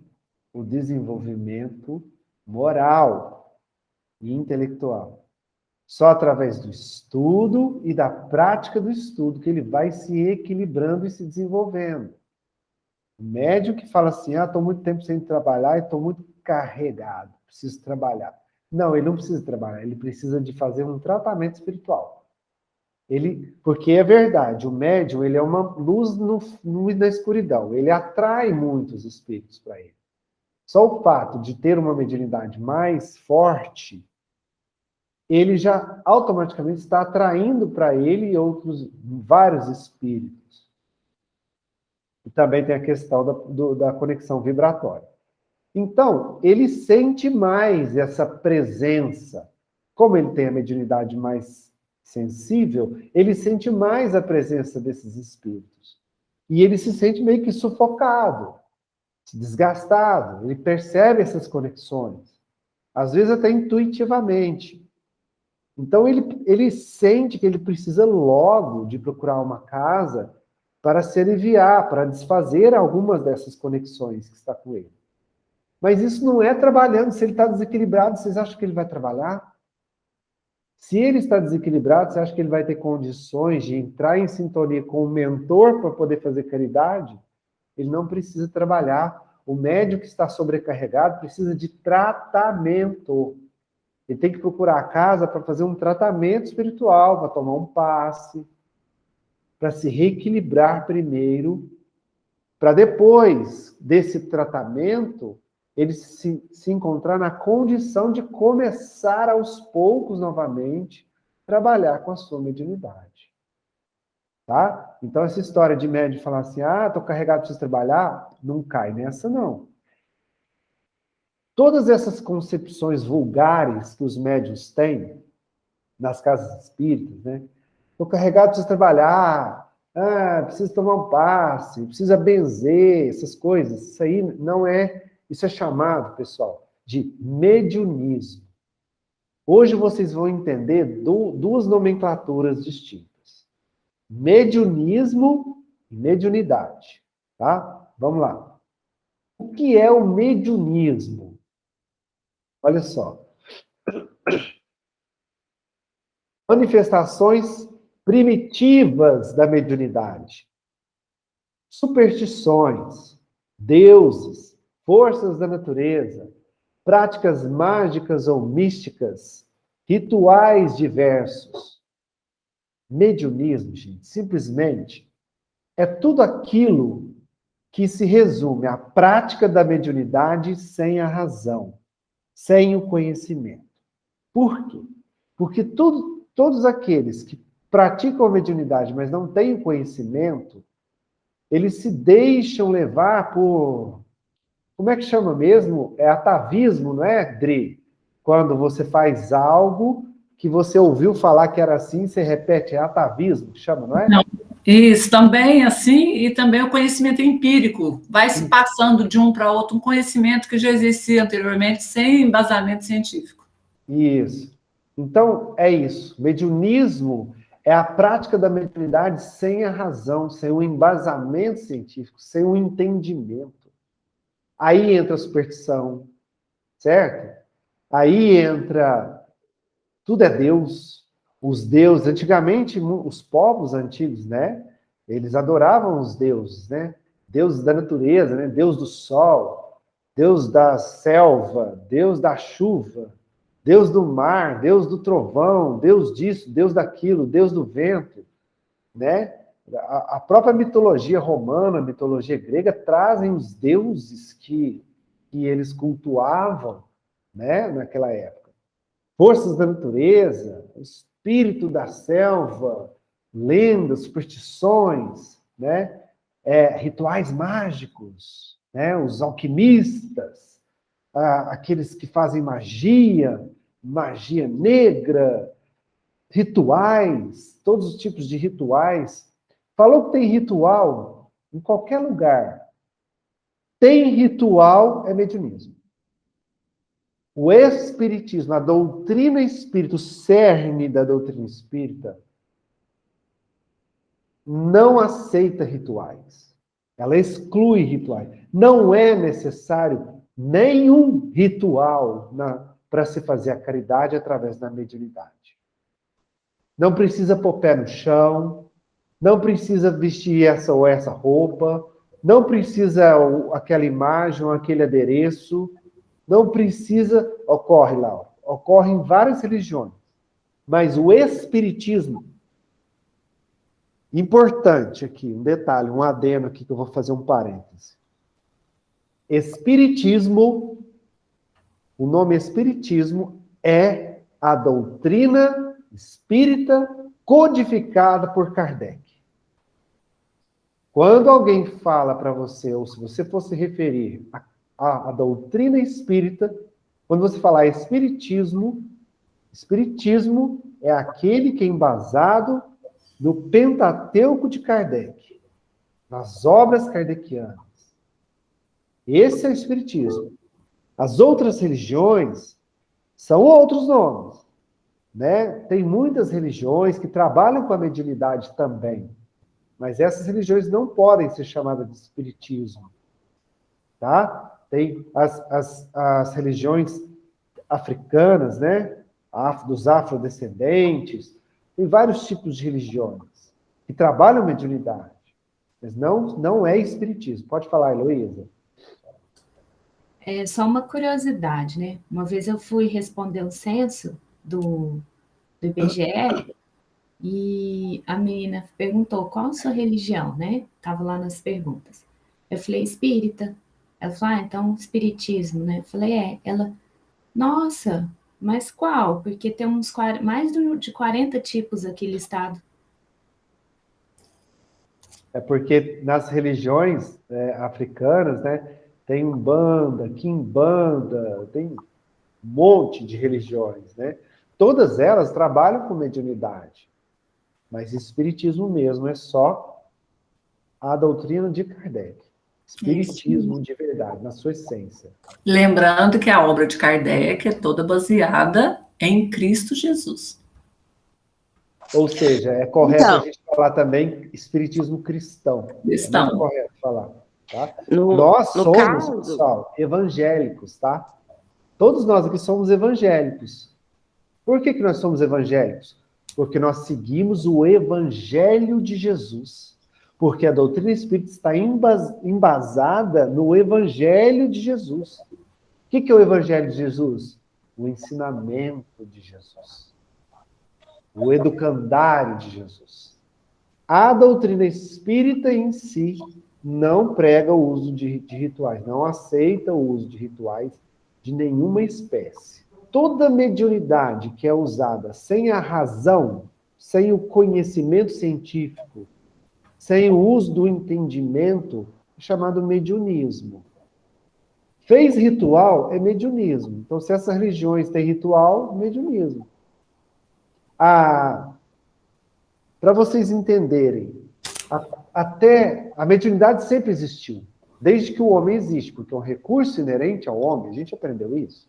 o desenvolvimento moral e intelectual. Só através do estudo e da prática do estudo que ele vai se equilibrando e se desenvolvendo. O médium que fala assim, estou muito tempo sem trabalhar e estou muito carregado, preciso trabalhar. Não, ele não precisa trabalhar, ele precisa de fazer um tratamento espiritual. Porque é verdade, o médium ele é uma luz na escuridão, ele atrai muitos espíritos para ele. Só o fato de ter uma mediunidade mais forte, ele já automaticamente está atraindo para ele vários espíritos. E também tem a questão da conexão vibratória. Então, ele sente mais essa presença. Como ele tem a mediunidade mais sensível, ele sente mais a presença desses espíritos. E ele se sente meio que sufocado, desgastado. Ele percebe essas conexões. Às vezes até intuitivamente. Então, ele sente que ele precisa logo de procurar uma casa para se aliviar, para desfazer algumas dessas conexões que está com ele. Mas isso não é trabalhando. Se ele está desequilibrado, vocês acham que ele vai trabalhar? Se ele está desequilibrado, você acha que ele vai ter condições de entrar em sintonia com o mentor para poder fazer caridade? Ele não precisa trabalhar. O médium que está sobrecarregado precisa de tratamento. Ele tem que procurar a casa para fazer um tratamento espiritual, para tomar um passe, para se reequilibrar primeiro, para depois desse tratamento, ele se encontrar na condição de começar aos poucos novamente trabalhar com a sua mediunidade. Tá? Então, essa história de médium falar assim, estou carregado, preciso trabalhar, não cai nessa, não. Todas essas concepções vulgares que os médiuns têm nas casas espíritas, né? Estou carregado, preciso trabalhar, preciso tomar um passe, precisa benzer, essas coisas. Isso aí não é... Isso é chamado, pessoal, de mediunismo. Hoje vocês vão entender duas nomenclaturas distintas. Mediunismo e mediunidade. Tá? Vamos lá. O que é o mediunismo? Olha só. Manifestações primitivas da mediunidade. Superstições, deuses, forças da natureza, práticas mágicas ou místicas, rituais diversos. Mediunismo, gente, simplesmente é tudo aquilo que se resume à prática da mediunidade sem a razão, sem o conhecimento. Por quê? Porque todos aqueles que praticam a mediunidade, mas não têm o conhecimento, eles se deixam levar por... Como é que chama mesmo? É atavismo, não é, Dri? Quando você faz algo que você ouviu falar que era assim, você repete, é atavismo, que chama, não é? Não. Isso, também assim, e também o conhecimento empírico. Vai se passando de um para outro um conhecimento que já existia anteriormente, sem embasamento científico. Isso. Então, é isso. Mediunismo é a prática da mediunidade sem a razão, sem o embasamento científico, sem o entendimento. Aí entra a superstição, certo? Aí entra... Tudo é Deus. Os deuses, antigamente, os povos antigos, né? Eles adoravam os deuses, né? Deuses da natureza, né? Deus do sol, Deus da selva, Deus da chuva, Deus do mar, Deus do trovão, Deus disso, Deus daquilo, Deus do vento, né? A própria mitologia romana, a mitologia grega, trazem os deuses que eles cultuavam, né? Naquela época. Forças da natureza, espírito da selva, lendas, superstições, né? Rituais mágicos, né? Os alquimistas, aqueles que fazem magia, magia negra, rituais, todos os tipos de rituais. Falou que tem ritual em qualquer lugar. Tem ritual, é mediunismo. O espiritismo, a doutrina espírita, o cerne da doutrina espírita, não aceita rituais. Ela exclui rituais. Não é necessário nenhum ritual para se fazer a caridade através da mediunidade. Não precisa pôr pé no chão, não precisa vestir essa ou essa roupa, não precisa aquela imagem ou aquele adereço, não precisa... Ocorre, Laura, ocorre em várias religiões, mas o espiritismo, importante aqui, um detalhe, um adendo aqui que eu vou fazer um parêntese. Espiritismo, o nome espiritismo é a doutrina espírita codificada por Kardec. Quando alguém fala para você, ou se você fosse referir à doutrina espírita, quando você falar espiritismo, espiritismo é aquele que é embasado no Pentateuco de Kardec, nas obras kardecianas. Esse é o espiritismo. As outras religiões são outros nomes, né? Tem muitas religiões que trabalham com a mediunidade também, mas essas religiões não podem ser chamadas de espiritismo, tá? Tem as religiões africanas, né? Dos afrodescendentes, tem vários tipos de religiões que trabalham mediunidade, mas não é espiritismo. Pode falar, Heloísa. É só uma curiosidade, né? Uma vez eu fui responder o censo do IBGE e a menina perguntou qual a sua religião, né? Tava lá nas perguntas. Eu falei, espírita. Ela falou, então, espiritismo, né? Eu falei, é. Ela, nossa, mas qual? Porque tem mais de 40 tipos aqui listado. É porque nas religiões africanas, né, tem Umbanda, Quimbanda, tem um monte de religiões, né? Todas elas trabalham com mediunidade, mas espiritismo mesmo é só a doutrina de Kardec. Espiritismo de verdade, na sua essência. Lembrando que a obra de Kardec é toda baseada em Cristo Jesus. Ou seja, é correto a gente falar também espiritismo cristão. É muito correto falar. Tá? Nós somos, pessoal, evangélicos, tá? Todos nós aqui somos evangélicos. Por que nós somos evangélicos? Porque nós seguimos o evangelho de Jesus. Porque a doutrina espírita está embasada no evangelho de Jesus. O que é o evangelho de Jesus? O ensinamento de Jesus. O educandário de Jesus. A doutrina espírita em si não prega o uso de rituais, não aceita o uso de rituais de nenhuma espécie. Toda mediunidade que é usada sem a razão, sem o conhecimento científico, sem o uso do entendimento, é chamado mediunismo. Fez ritual, é mediunismo. Então, se essas religiões têm ritual, mediunismo. Para vocês entenderem, até a mediunidade sempre existiu, desde que o homem existe, porque é um recurso inerente ao homem, a gente aprendeu isso.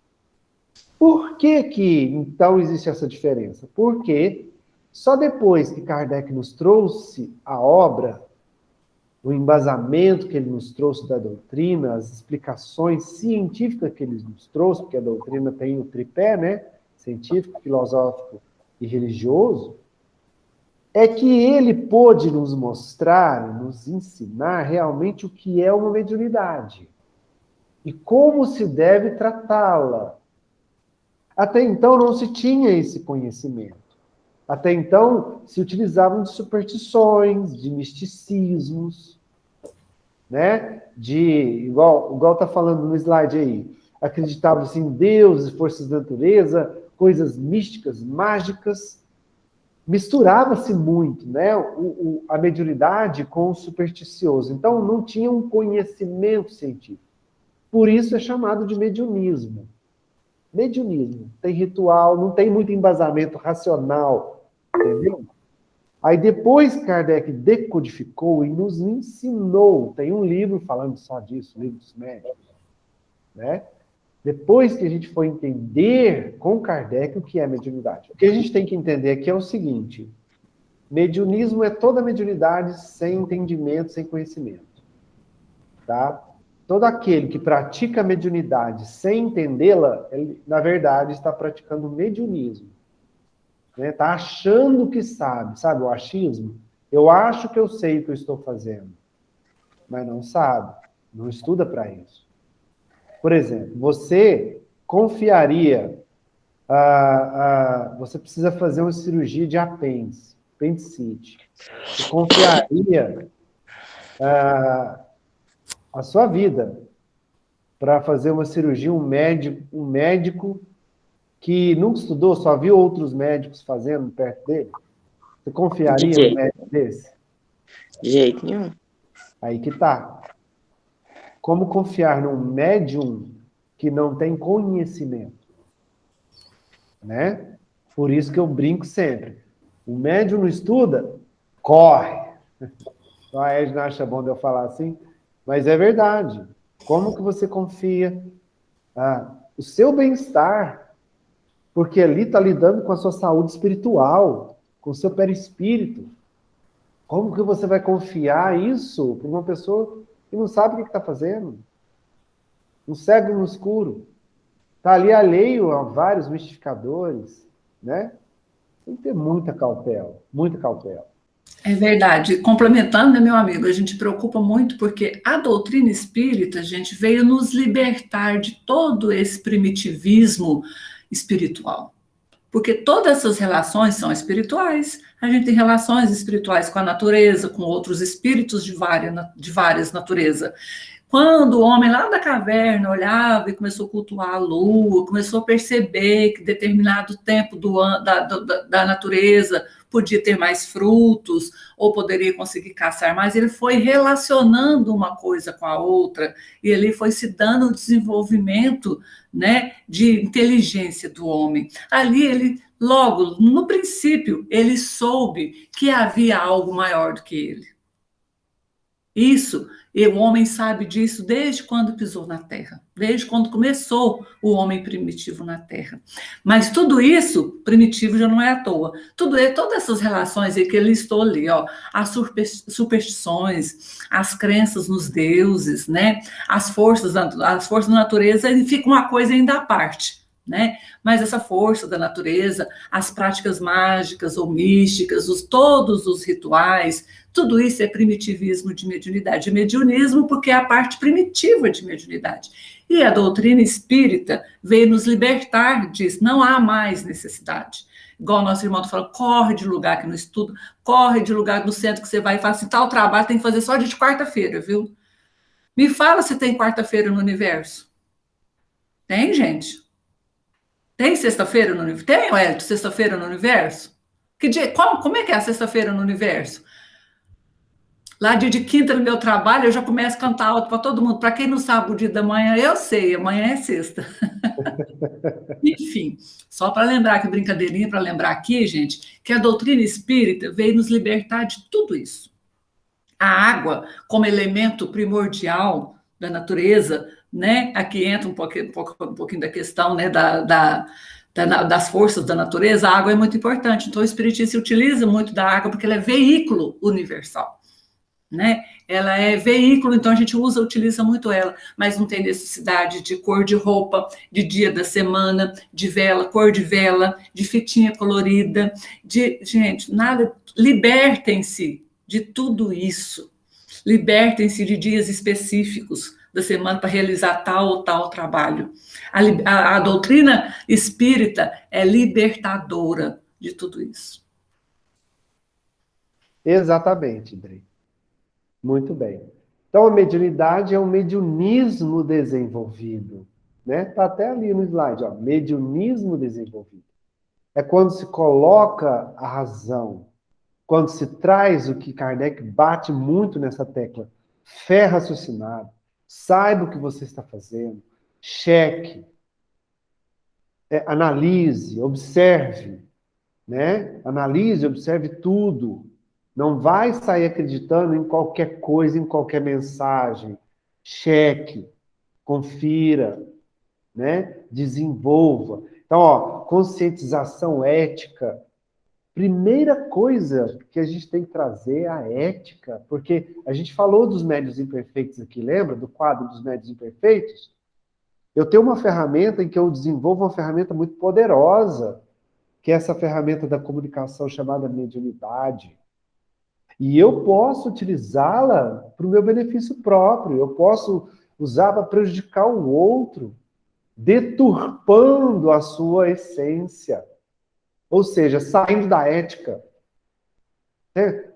Por que então existe essa diferença? Porque só depois que Kardec nos trouxe a obra, o embasamento que ele nos trouxe da doutrina, as explicações científicas que ele nos trouxe, porque a doutrina tem o tripé, né? Científico, filosófico e religioso, é que ele pôde nos mostrar, nos ensinar realmente o que é uma mediunidade e como se deve tratá-la. Até então não se tinha esse conhecimento. Até então se utilizavam de superstições, de misticismos, né? Igual está falando no slide aí, acreditavam-se em deuses, forças da natureza, coisas místicas, mágicas. Misturava-se muito, né, a mediunidade com o supersticioso. Então, não tinha um conhecimento científico. Por isso é chamado de mediunismo. Mediunismo. Tem ritual, não tem muito embasamento racional, entendeu? Aí depois Kardec decodificou e nos ensinou. Tem um livro falando só disso, o Livro dos Médiuns, né? Depois que a gente foi entender com Kardec o que é mediunidade. O que a gente tem que entender aqui é o seguinte: Mediunismo é toda mediunidade sem entendimento, sem conhecimento. Tá? Todo aquele que pratica a mediunidade sem entendê-la, ele, na verdade, está praticando mediunismo. Né? Está achando que sabe o achismo? Eu acho que eu sei o que eu estou fazendo, mas não sabe, não estuda para isso. Por exemplo, você confiaria, você precisa fazer uma cirurgia de apendicite. Você confiaria a sua vida para fazer uma cirurgia, um médico que nunca estudou, só viu outros médicos fazendo perto dele? Você confiaria num médico desse? De jeito nenhum. Aí que tá. Como confiar num médium que não tem conhecimento? Né? Por isso que eu brinco sempre. O médium não estuda, corre. Então a Edna acha bom de eu falar assim, mas é verdade. Como que você confia o seu bem-estar? Porque ali está lidando com a sua saúde espiritual, com o seu perispírito. Como que você vai confiar isso para uma pessoa que não sabe o que está fazendo? Um cego no escuro. Está ali alheio a vários mistificadores, né? Tem que ter muita cautela, muita cautela. É verdade. Complementando, né, meu amigo, a gente preocupa muito porque a doutrina espírita, gente, veio nos libertar de todo esse primitivismo espiritual. Porque todas essas relações são espirituais. A gente tem relações espirituais com a natureza, com outros espíritos de várias naturezas. Quando o homem lá da caverna olhava e começou a cultuar a lua, começou a perceber que determinado tempo da natureza podia ter mais frutos, ou poderia conseguir caçar mais, ele foi relacionando uma coisa com a outra, e ele foi se dando o desenvolvimento, né, de inteligência do homem. Ali ele, logo, no princípio, ele soube que havia algo maior do que ele. Isso, e o homem sabe disso desde quando pisou na Terra, desde quando começou o homem primitivo na Terra. Mas tudo isso, primitivo já não é à toa. Todas essas relações aí que ele listou ali, ó, as superstições, as crenças nos deuses, né, as forças da natureza, fica uma coisa ainda à parte. Né? Mas essa força da natureza, as práticas mágicas ou místicas, todos os rituais, tudo isso é primitivismo de mediunidade. Mediunismo porque é a parte primitiva de mediunidade. E a doutrina espírita veio nos libertar disso. Não há mais necessidade. Igual o nosso irmão falou, corre de lugar que não estuda, corre de lugar no centro que você vai e fala assim, tal trabalho tem que fazer só de quarta-feira, viu? Me fala se tem quarta-feira no universo. Tem, gente? Tem sexta-feira no universo? Tem, Wellington, sexta-feira no universo? Que dia, como é que é a sexta-feira no universo? Lá dia de quinta no meu trabalho, eu já começo a cantar alto para todo mundo. Para quem não sabe o dia da manhã, eu sei, amanhã é sexta. Enfim, só para lembrar, que brincadeirinha para lembrar aqui, gente, que a doutrina espírita veio nos libertar de tudo isso. A água, como elemento primordial da natureza, né? Aqui entra um pouquinho da questão, né, das forças da natureza. A água é muito importante. Então, o espiritismo se utiliza muito da água porque ela é veículo universal. Né? Ela é veículo, então a gente utiliza muito ela, mas não tem necessidade de cor de roupa, de dia da semana, de vela, cor de vela, de fitinha colorida, gente, nada, libertem-se de tudo isso, libertem-se de dias específicos da semana para realizar tal ou tal trabalho. A doutrina espírita é libertadora de tudo isso. Exatamente, Dri. Muito bem. Então, a mediunidade é um mediunismo desenvolvido. Né? Está até ali no slide, ó, mediunismo desenvolvido. É quando se coloca a razão, quando se traz o que Kardec bate muito nessa tecla, fé raciocinada, saiba o que você está fazendo, cheque, analise, observe, né? Analise, observe tudo. Não vai sair acreditando em qualquer coisa, em qualquer mensagem. Cheque, confira, né? Desenvolva. Então, ó, conscientização ética, Primeira coisa que a gente tem que trazer é a ética, porque a gente falou dos médios imperfeitos aqui, lembra? Do quadro dos médios imperfeitos? Eu tenho uma ferramenta em que eu desenvolvo uma ferramenta muito poderosa, que é essa ferramenta da comunicação chamada mediunidade. E eu posso utilizá-la para o meu benefício próprio, eu posso usar para prejudicar o outro, deturpando a sua essência. Ou seja, saindo da ética.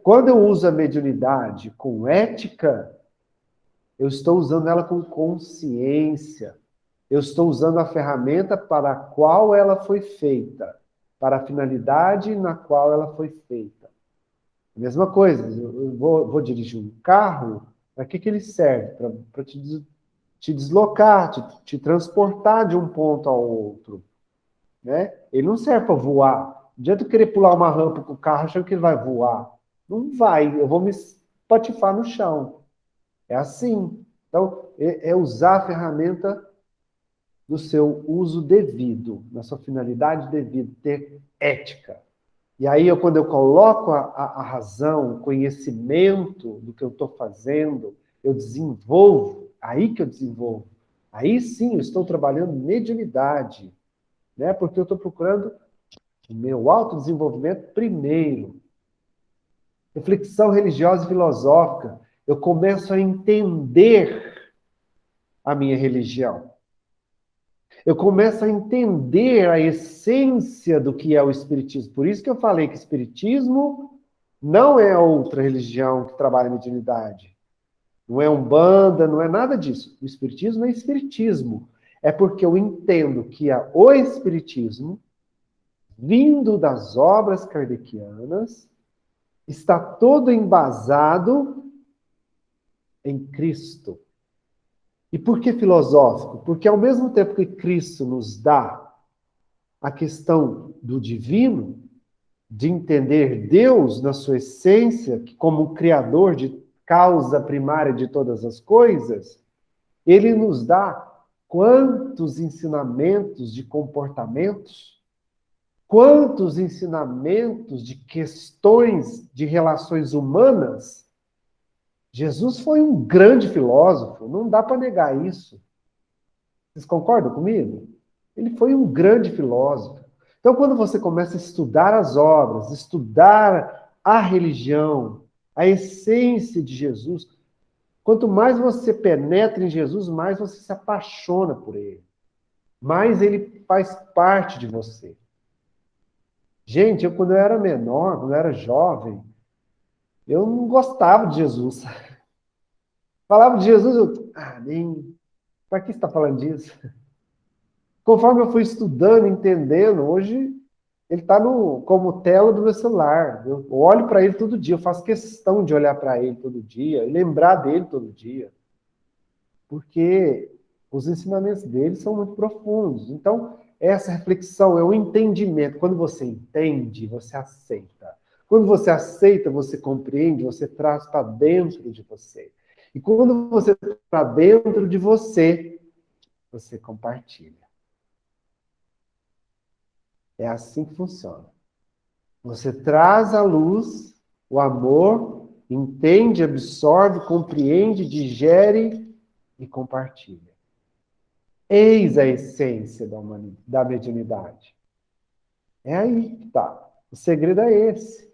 Quando eu uso a mediunidade com ética, eu estou usando ela com consciência. Eu estou usando a ferramenta para a qual ela foi feita, para a finalidade na qual ela foi feita. A mesma coisa, eu vou dirigir um carro, para que ele serve? Para te deslocar, te transportar de um ponto ao outro. Né? Ele não serve para voar. Não adianta eu querer pular uma rampa com o carro achando que ele vai voar. Não vai, eu vou me patifar no chão. É assim. Então, é usar a ferramenta do seu uso devido, na sua finalidade devida, ter ética. E aí, quando eu coloco a razão, o conhecimento do que eu estou fazendo, eu desenvolvo, aí que eu desenvolvo. Aí sim, eu estou trabalhando mediunidade. Né? Porque eu estou procurando o meu autodesenvolvimento primeiro. Reflexão religiosa e filosófica. Eu começo a entender a minha religião. Eu começo a entender a essência do que é o Espiritismo. Por isso que eu falei que o Espiritismo não é outra religião que trabalha a mediunidade. Não é Umbanda, não é nada disso. O Espiritismo é Espiritismo. É porque eu entendo que o Espiritismo, vindo das obras kardecianas, está todo embasado em Cristo. E por que filosófico? Porque ao mesmo tempo que Cristo nos dá a questão do divino, de entender Deus na sua essência, como criador de causa primária de todas as coisas, ele nos dá quantos ensinamentos de comportamentos, quantos ensinamentos de questões de relações humanas. Jesus foi um grande filósofo, não dá para negar isso. Vocês concordam comigo? Ele foi um grande filósofo. Então, quando você começa a estudar as obras, estudar a religião, a essência de Jesus, quanto mais você penetra em Jesus, mais você se apaixona por ele. Mais ele faz parte de você. Gente, quando eu era menor, quando eu era jovem, eu não gostava de Jesus. Falava de Jesus, nem... Para que você está falando disso? Conforme eu fui estudando, entendendo, hoje ele está como tela do meu celular. Eu olho para ele todo dia, eu faço questão de olhar para ele todo dia e lembrar dele todo dia. Porque os ensinamentos dele são muito profundos. Então, essa reflexão é o entendimento. Quando você entende, você aceita. Quando você aceita, você compreende, você traz para dentro de você. E quando você traz para dentro de você, você compartilha. É assim que funciona. Você traz à luz o amor, entende, absorve, compreende, digere e compartilha. Eis a essência da mediunidade. É aí que está. O segredo é esse.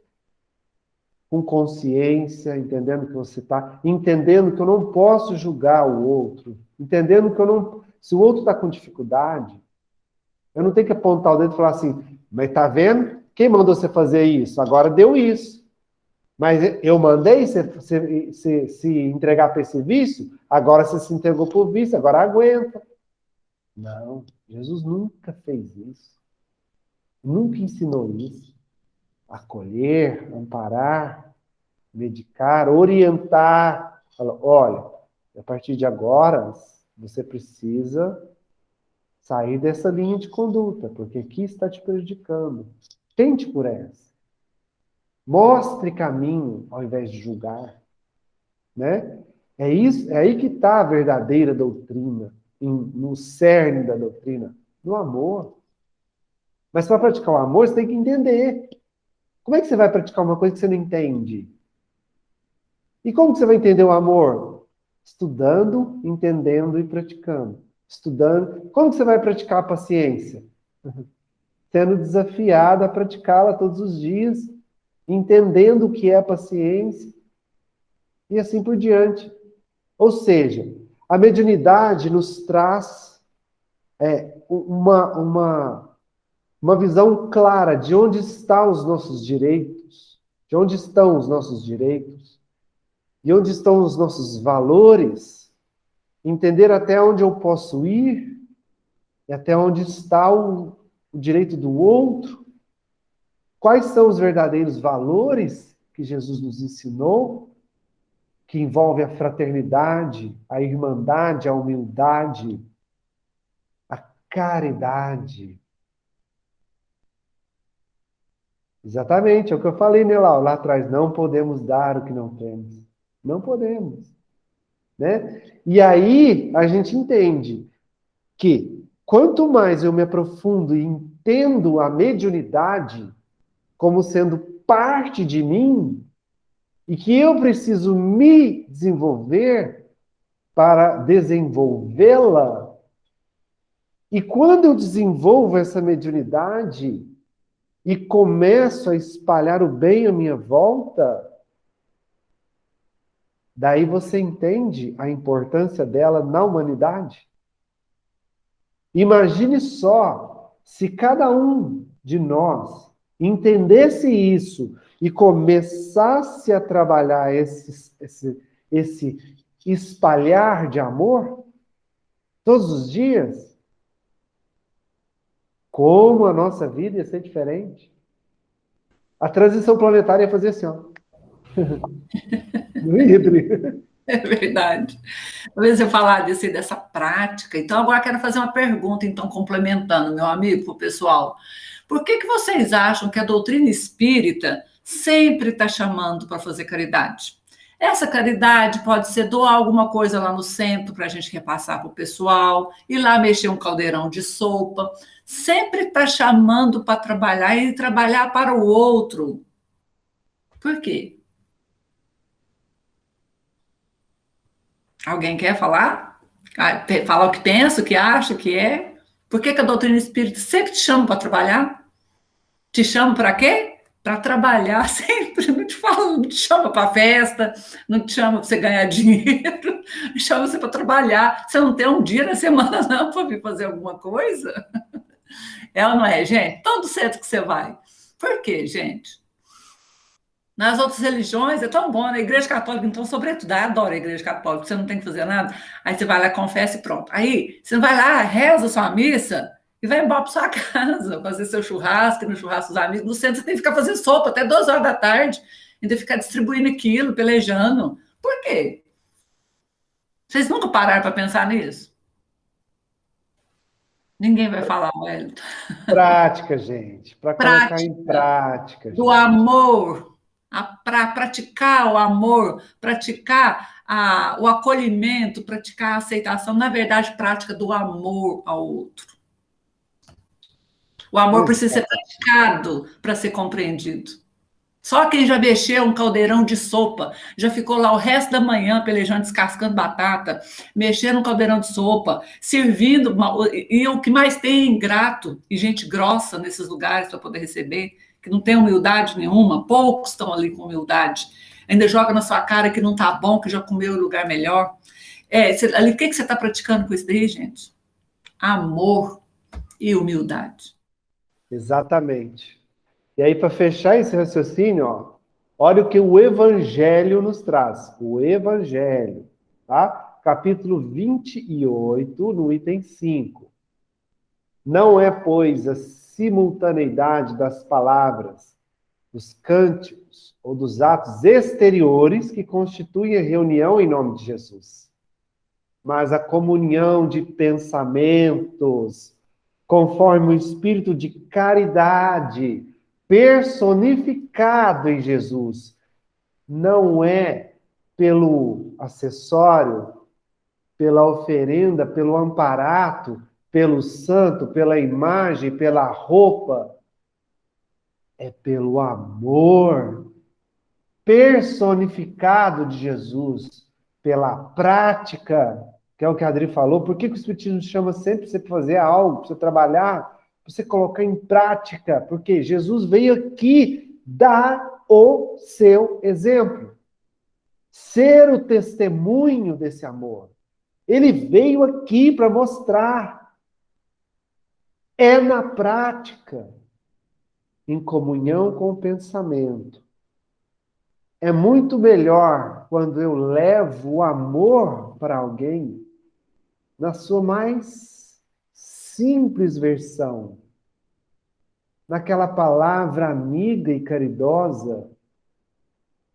Com consciência, entendendo que você está, entendendo que eu não posso julgar o outro, entendendo que eu não. Se o outro está com dificuldade, eu não tenho que apontar o dedo e falar assim, mas tá vendo? Quem mandou você fazer isso? Agora deu isso. Mas eu mandei você se entregar para esse vício, agora você se entregou para o vício, agora aguenta. Não, Jesus nunca fez isso. Nunca ensinou isso. Acolher, amparar, medicar, orientar. Fala, olha, a partir de agora, você precisa sair dessa linha de conduta, porque aqui está te prejudicando. Tente por essa. Mostre caminho ao invés de julgar. Né? É aí que está a verdadeira doutrina, no cerne da doutrina, no amor. Mas para praticar o amor, você tem que entender Como é que você vai praticar uma coisa que você não entende? E como que você vai entender o amor? Estudando, entendendo e praticando. Estudando. Como que você vai praticar a paciência? Sendo desafiado a praticá-la todos os dias, entendendo o que é a paciência e assim por diante. Ou seja, a mediunidade nos traz uma visão clara de onde estão os nossos direitos, de onde estão os nossos direitos, e onde estão os nossos valores, entender até onde eu posso ir e até onde está o direito do outro, quais são os verdadeiros valores que Jesus nos ensinou, que envolve a fraternidade, a irmandade, a humildade, a caridade. Exatamente, é o que eu falei, né, lá atrás. Não podemos dar o que não temos. Não podemos, né? E aí a gente entende que quanto mais eu me aprofundo e entendo a mediunidade como sendo parte de mim e que eu preciso me desenvolver para desenvolvê-la, e quando eu desenvolvo essa mediunidade e começo a espalhar o bem à minha volta, daí você entende a importância dela na humanidade. Imagine só se cada um de nós entendesse isso e começasse a trabalhar esse espalhar de amor todos os dias, como a nossa vida ia ser diferente. A transição planetária ia fazer assim, ó. No híbrido. É verdade. Talvez eu falar dessa prática. Então, agora quero fazer uma pergunta, então, complementando, meu amigo, para o pessoal. Por que vocês acham que a doutrina espírita sempre está chamando para fazer caridade? Essa caridade pode ser doar alguma coisa lá no centro para a gente repassar para o pessoal, ir lá mexer um caldeirão de sopa. Sempre está chamando para trabalhar e trabalhar para o outro. Por quê? Alguém quer falar? Falar o que pensa, o que acha, o que é? Por que a doutrina espírita sempre te chama para trabalhar? Te chama para quê? Para trabalhar sempre. Não te fala, não te chama para festa, não te chama para você ganhar dinheiro, chama você para trabalhar. Você não tem um dia na semana, não, para vir fazer alguma coisa? É ou não é, gente? Todo centro que você vai. Por quê, gente? Nas outras religiões é tão bom, né? A Igreja Católica, então, sobretudo, eu adoro a Igreja Católica, você não tem que fazer nada, aí você vai lá, confessa e pronto. Aí você vai lá, reza sua missa e vai embora para sua casa, fazer seu churrasco, no churrasco dos amigos. No centro você tem que ficar fazendo sopa até 2 horas da tarde, ainda ficar distribuindo aquilo, pelejando. Por quê? Vocês nunca pararam para pensar nisso? Ninguém vai falar, Wellington. Prática, gente. Para colocar em prática, Do gente. amor, para praticar o amor, praticar o acolhimento, praticar a aceitação, na verdade, prática do amor ao outro. O amor precisa ser praticado para ser compreendido. Só quem já mexeu um caldeirão de sopa, já ficou lá o resto da manhã pelejando, descascando batata, mexendo um caldeirão de sopa, servindo, e o que mais tem é ingrato e gente grossa nesses lugares para poder receber, que não tem humildade nenhuma, poucos estão ali com humildade, ainda joga na sua cara que não está bom, que já comeu em lugar melhor. Ali, o que você está praticando com isso daí, gente? Amor e humildade. Exatamente. E aí, para fechar esse raciocínio, ó, olha o que o Evangelho nos traz. O Evangelho, tá? Capítulo 28, no item 5. Não é, pois, a simultaneidade das palavras, dos cânticos ou dos atos exteriores que constituem a reunião em nome de Jesus, mas a comunhão de pensamentos, conforme o espírito de caridade personificado em Jesus. Não é pelo acessório, pela oferenda, pelo amparato, pelo santo, pela imagem, pela roupa, é pelo amor personificado de Jesus, pela prática, que é o que a Adri falou. Por que o Espiritismo chama sempre para você fazer algo, para você trabalhar, para você colocar em prática? Porque Jesus veio aqui dar o seu exemplo, ser o testemunho desse amor. Ele veio aqui para mostrar. É na prática, em comunhão com o pensamento. É muito melhor quando eu levo o amor para alguém na sua mais simples versão, naquela palavra amiga e caridosa,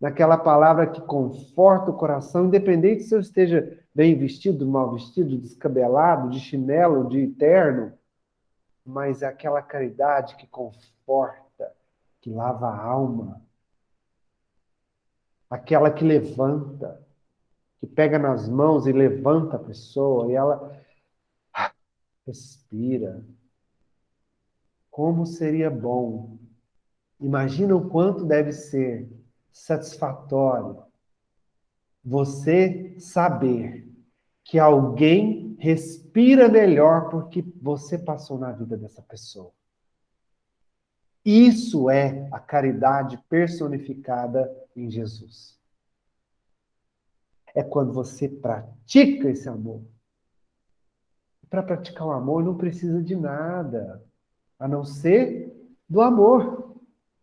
naquela palavra que conforta o coração, independente se eu esteja bem vestido, mal vestido, descabelado, de chinelo, de terno, mas é aquela caridade que conforta, que lava a alma, aquela que levanta, que pega nas mãos e levanta a pessoa, e ela respira. Como seria bom. Imagina o quanto deve ser satisfatório você saber que alguém respira melhor porque você passou na vida dessa pessoa. Isso é a caridade personificada em Jesus. É quando você pratica esse amor. Para praticar o amor não precisa de nada, a não ser do amor,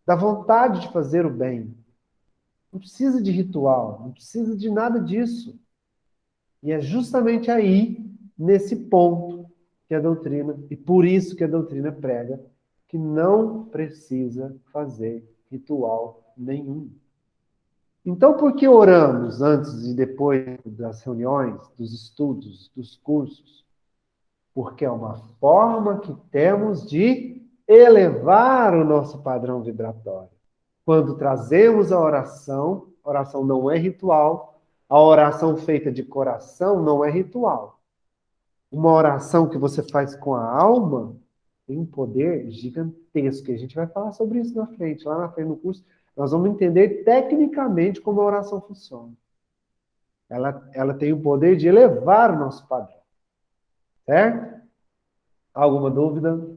da vontade de fazer o bem. Não precisa de ritual, não precisa de nada disso. E é justamente aí, nesse ponto, que a doutrina, e por isso que a doutrina prega, que não precisa fazer ritual nenhum. Então, por que oramos antes e depois das reuniões, dos estudos, dos cursos? Porque é uma forma que temos de elevar o nosso padrão vibratório. Quando trazemos a oração não é ritual, a oração feita de coração não é ritual. Uma oração que você faz com a alma tem um poder gigantesco. E a gente vai falar sobre isso na frente. Lá na frente no curso, nós vamos entender tecnicamente como a oração funciona. Ela tem o poder de elevar o nosso padrão. Certo? Alguma dúvida?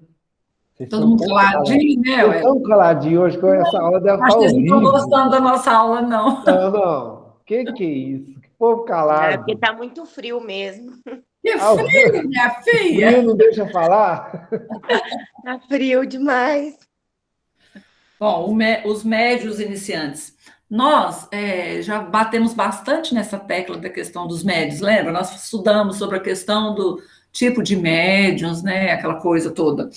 Todo mundo caladinho, né? Vocês estão caladinhos hoje, com essa aula deve estar Acho que eles não horrível. estão gostando da nossa aula, não. Não. Que é isso? Que povo calado. É porque tá muito frio mesmo. Que frio, minha filha! Frio não deixa falar? Tá frio demais. Bom, os médios iniciantes. Nós já batemos bastante nessa tecla da questão dos médios, lembra? Nós estudamos sobre a questão do tipo de médiuns, né? Aquela coisa toda.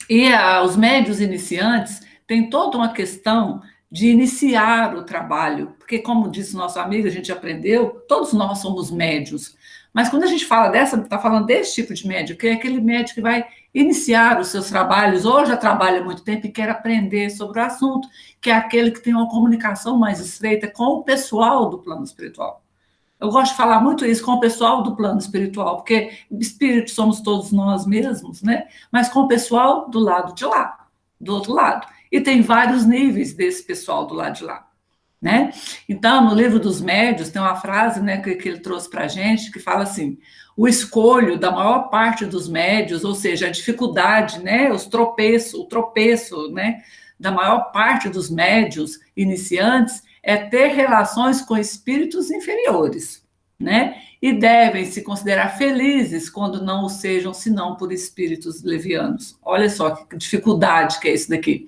E os médios iniciantes têm toda uma questão de iniciar o trabalho, porque, como disse nosso amigo, a gente aprendeu, todos nós somos médios. Mas quando a gente fala está falando desse tipo de médio, que é aquele médio que vai iniciar os seus trabalhos, ou já trabalha há muito tempo e quer aprender sobre o assunto, que é aquele que tem uma comunicação mais estreita com o pessoal do plano espiritual. Eu gosto de falar muito isso com o pessoal do plano espiritual, porque espíritos somos todos nós mesmos, né? Mas com o pessoal do lado de lá, do outro lado. E tem vários níveis desse pessoal do lado de lá, né? Então, no livro dos médios, tem uma frase, né, que ele trouxe para a gente, que fala assim: o escolho da maior parte dos médios, ou seja, a dificuldade, né, o tropeço, né, da maior parte dos médios iniciantes é ter relações com espíritos inferiores, né? E devem se considerar felizes quando não o sejam, senão por espíritos levianos. Olha só que dificuldade que é isso daqui.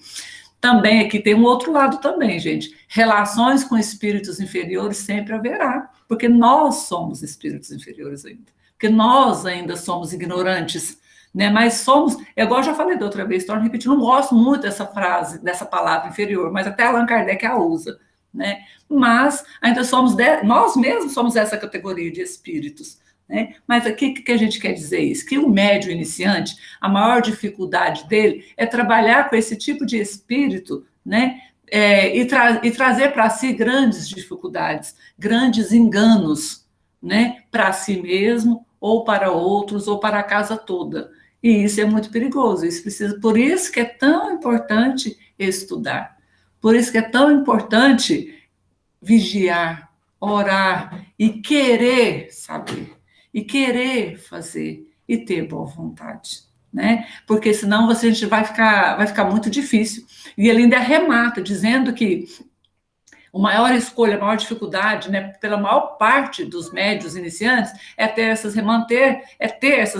Também aqui tem um outro lado também, gente. Relações com espíritos inferiores sempre haverá, porque nós somos espíritos inferiores ainda. Porque nós ainda somos ignorantes, né? Mas somos, igual eu já falei da outra vez, torno a repetir, não gosto muito dessa frase, dessa palavra inferior, mas até Allan Kardec a usa, né? Mas ainda somos, nós mesmos somos essa categoria de espíritos, né? Mas aqui o que a gente quer dizer isso? Que o médium iniciante, a maior dificuldade dele é trabalhar com esse tipo de espírito, né? E trazer para si grandes dificuldades, grandes enganos, né? Para si mesmo, ou para outros, ou para a casa toda. E isso é muito perigoso. Por isso que é tão importante estudar. Por isso que é tão importante vigiar, orar e querer saber, e querer fazer, e ter boa vontade, né? Porque senão a gente vai ficar muito difícil. E ele ainda arremata, dizendo que a maior escolha, a maior dificuldade, né, pela maior parte dos médios iniciantes, é ter essas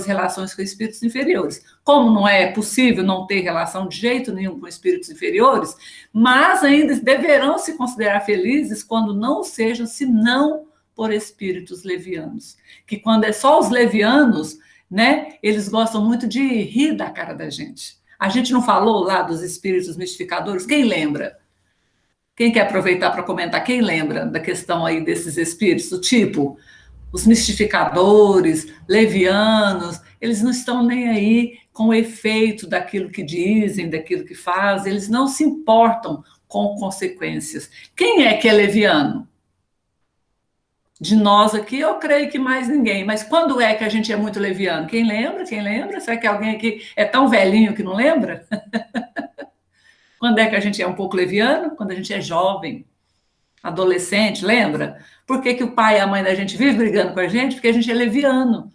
relações com espíritos inferiores. Como não é possível não ter relação de jeito nenhum com espíritos inferiores, mas ainda deverão se considerar felizes quando não sejam, senão por espíritos levianos. Que quando é só os levianos, né, eles gostam muito de rir da cara da gente. A gente não falou lá dos espíritos mistificadores? Quem lembra? Quem quer aproveitar para comentar? Quem lembra da questão aí desses espíritos? Do tipo, os mistificadores, levianos, eles não estão nem aí com o efeito daquilo que dizem, daquilo que fazem, eles não se importam com consequências. Quem é que é leviano? De nós aqui, eu creio que mais ninguém. Mas quando é que a gente é muito leviano? Quem lembra? Quem lembra? Será que alguém aqui é tão velhinho que não lembra? Quando é que a gente é um pouco leviano? Quando a gente é jovem, adolescente, lembra? Por que o pai e a mãe da gente vivem brigando com a gente? Porque a gente é leviano. O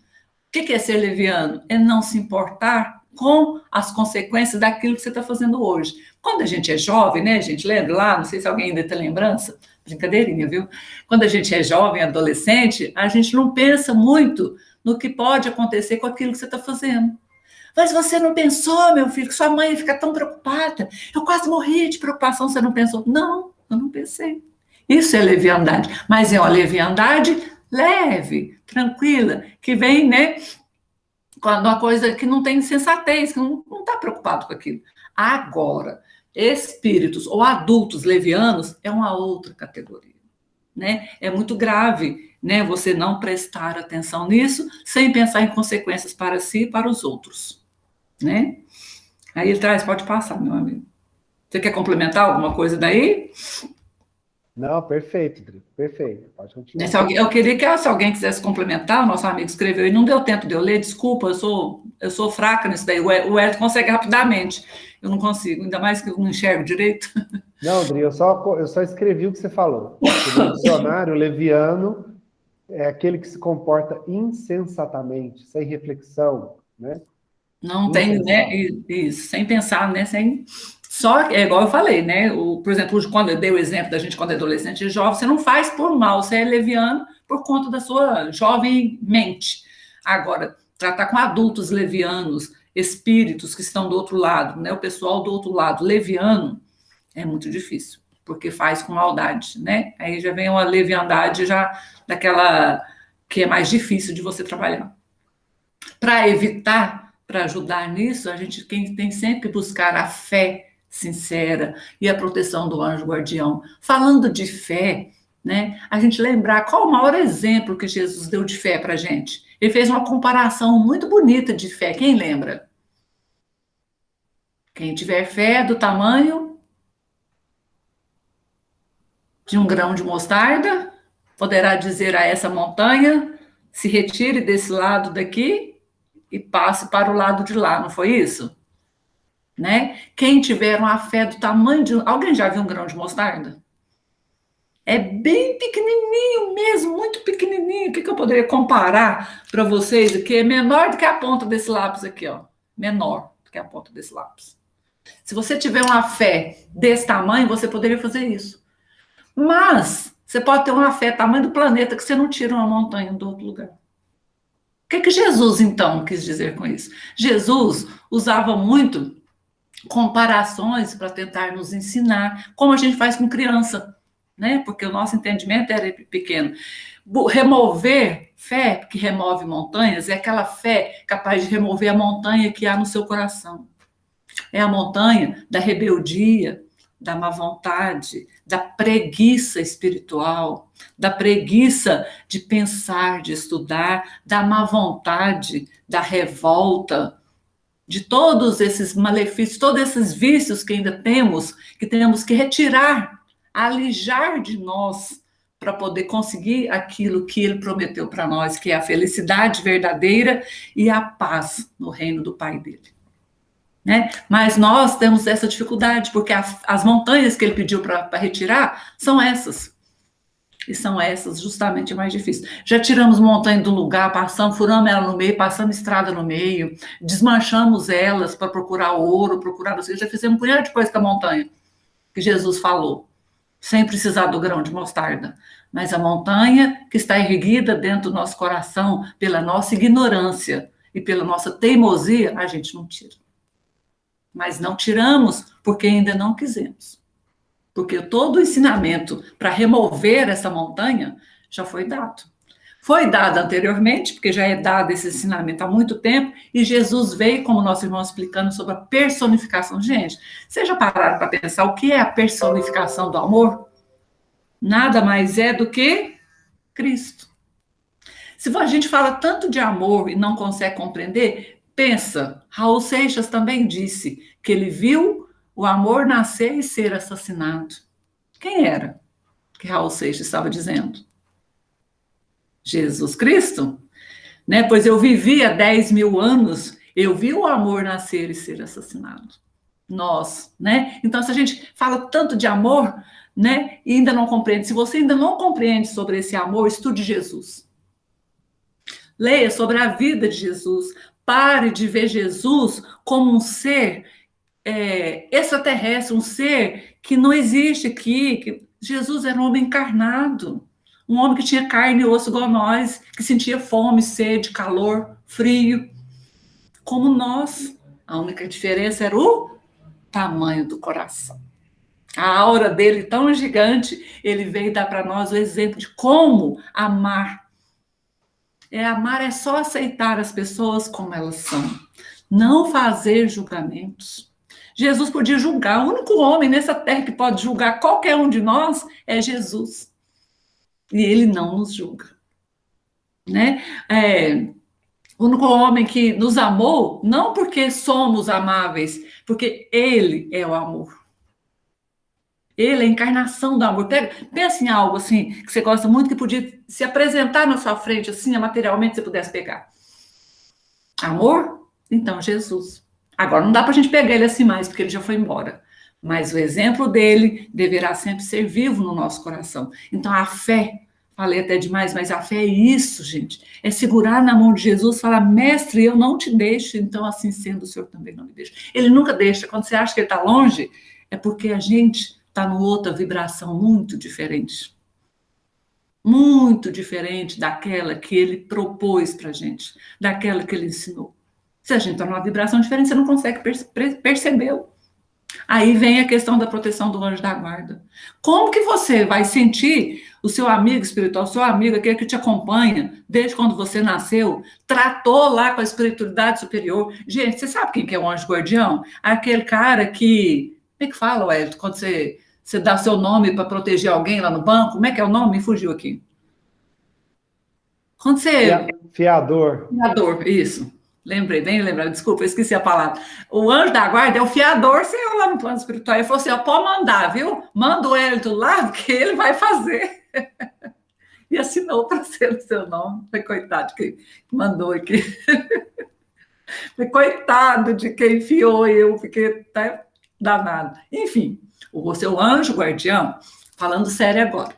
que é ser leviano? É não se importar com as consequências daquilo que você está fazendo hoje. Quando a gente é jovem, né, gente? Lembra lá? Não sei se alguém ainda tem lembrança. Brincadeirinha, viu? Quando a gente é jovem, adolescente, a gente não pensa muito no que pode acontecer com aquilo que você está fazendo. Mas você não pensou, meu filho, que sua mãe fica tão preocupada. Eu quase morri de preocupação, você não pensou? Não, eu não pensei. Isso é leviandade. Mas é uma leviandade leve, tranquila, que vem, né, com uma coisa que não tem sensatez, que não está preocupado com aquilo. Agora, espíritos ou adultos levianos é uma outra categoria, né? É muito grave, né, você não prestar atenção nisso sem pensar em consequências para si e para os outros. Né? Aí ele traz, pode passar, meu amigo. Você quer complementar alguma coisa daí? Não, perfeito, Drico, perfeito. Pode continuar. Eu queria que se alguém quisesse complementar, o nosso amigo escreveu e não deu tempo de eu ler, desculpa, eu sou fraca nisso daí. O Hélio consegue rapidamente, eu não consigo, ainda mais que eu não enxergo direito. Não, Dri, eu só escrevi o que você falou. No dicionário, leviano é aquele que se comporta insensatamente, sem reflexão, né? Não tem, né? Isso, sem pensar, né? Só é igual eu falei, né? Por exemplo, quando eu dei o exemplo da gente quando é adolescente e jovem, você não faz por mal, você é leviano por conta da sua jovem mente. Agora, tratar com adultos levianos, espíritos que estão do outro lado, né? O pessoal do outro lado, leviano, é muito difícil, porque faz com maldade, né? Aí já vem uma leviandade já daquela que é mais difícil de você trabalhar. Para evitar, para ajudar nisso, a gente tem sempre que buscar a fé sincera e a proteção do anjo guardião. Falando de fé, né, a gente lembrar qual o maior exemplo que Jesus deu de fé para a gente. Ele fez uma comparação muito bonita de fé. Quem lembra? Quem tiver fé do tamanho de um grão de mostarda, poderá dizer a essa montanha, se retire desse lado daqui e passe para o lado de lá, não foi isso? Né? Quem tiver uma fé do tamanho de... Alguém já viu um grão de mostarda? É bem pequenininho mesmo, muito pequenininho. O que eu poderia comparar para vocês aqui? É menor do que a ponta desse lápis aqui, ó. Menor do que a ponta desse lápis. Se você tiver uma fé desse tamanho, você poderia fazer isso. Mas você pode ter uma fé tamanho do planeta que você não tira uma montanha do outro lugar. O que Jesus, então, quis dizer com isso? Jesus usava muito comparações para tentar nos ensinar, como a gente faz com criança, né? Porque o nosso entendimento era pequeno. Remover fé, que remove montanhas, é aquela fé capaz de remover a montanha que há no seu coração. É a montanha da rebeldia, da má vontade, da preguiça espiritual, da preguiça de pensar, de estudar, da má vontade, da revolta, de todos esses malefícios, todos esses vícios que ainda temos, que temos que retirar, alijar de nós, para poder conseguir aquilo que ele prometeu para nós, que é a felicidade verdadeira e a paz no reino do Pai dele. Né? Mas nós temos essa dificuldade, porque as montanhas que ele pediu para retirar são essas. E são essas justamente mais difíceis. Já tiramos montanha do lugar, passamos, furamos ela no meio, passamos estrada no meio, desmanchamos elas para procurar ouro, procurar... Já fizemos um punhado de coisa com a montanha, que Jesus falou, sem precisar do grão de mostarda. Mas a montanha que está erguida dentro do nosso coração, pela nossa ignorância e pela nossa teimosia, a gente não tira. Mas não tiramos porque ainda não quisemos. Porque todo o ensinamento para remover essa montanha já foi dado. Foi dado anteriormente, porque já é dado esse ensinamento há muito tempo, e Jesus veio, como nosso irmão explicando, sobre a personificação. Gente, vocês já pararam para pensar o que é a personificação do amor? Nada mais é do que Cristo. Se a gente fala tanto de amor e não consegue compreender, pensa, Raul Seixas também disse que ele viu o amor nascer e ser assassinado. Quem era que Raul Seixas estava dizendo? Jesus Cristo? Né? Pois eu vivi há 10 mil anos, eu vi o amor nascer e ser assassinado. Nós, né? Então, se a gente fala tanto de amor, né, e ainda não compreende, se você ainda não compreende sobre esse amor, estude Jesus. Leia sobre a vida de Jesus. Pare de ver Jesus como um ser extraterrestre, um ser que não existe aqui. Que Jesus era um homem encarnado, um homem que tinha carne e osso igual nós, que sentia fome, sede, calor, frio, como nós. A única diferença era o tamanho do coração. A aura dele tão gigante, ele veio dar para nós o exemplo de como amar. Amar é só aceitar as pessoas como elas são, não fazer julgamentos. Jesus podia julgar, o único homem nessa terra que pode julgar qualquer um de nós é Jesus. E ele não nos julga. Né? O único homem que nos amou, não porque somos amáveis, porque ele é o amor. Ele é a encarnação do amor. Pensa em algo assim, que você gosta muito, que podia se apresentar na sua frente, assim, materialmente, se você pudesse pegar. Amor? Então, Jesus. Agora, não dá para a gente pegar ele assim mais, porque ele já foi embora. Mas o exemplo dele deverá sempre ser vivo no nosso coração. Então, a fé, falei até demais, mas a fé é isso, gente. É segurar na mão de Jesus e falar, mestre, eu não te deixo, então assim sendo, o Senhor também não me deixa. Ele nunca deixa. Quando você acha que ele está longe, é porque a gente está numa outra vibração muito diferente daquela que ele propôs para a gente, daquela que ele ensinou. Se a gente está numa vibração diferente, você não consegue percebê-lo. Aí vem a questão da proteção do anjo da guarda. Como que você vai sentir o seu amigo espiritual, o seu amigo, aquele que te acompanha desde quando você nasceu, tratou lá com a espiritualidade superior? Gente, você sabe quem que é o anjo guardião? Aquele cara que... Como é que fala, Wellington, quando você dá seu nome para proteger alguém lá no banco? Como é que é o nome? Me fugiu aqui. Quando você... Fiador. Fiador, isso. Lembrei, bem lembrado. Desculpa, eu esqueci a palavra. O anjo da guarda é o fiador seu lá no plano espiritual. Ele falou assim, pode mandar, viu? Manda o Wellington lá, porque ele vai fazer. E assinou para ser o seu nome. Foi coitado de quem mandou aqui. Foi coitado de quem enfiou eu, fiquei até danado. Enfim, o seu anjo guardião, falando sério agora,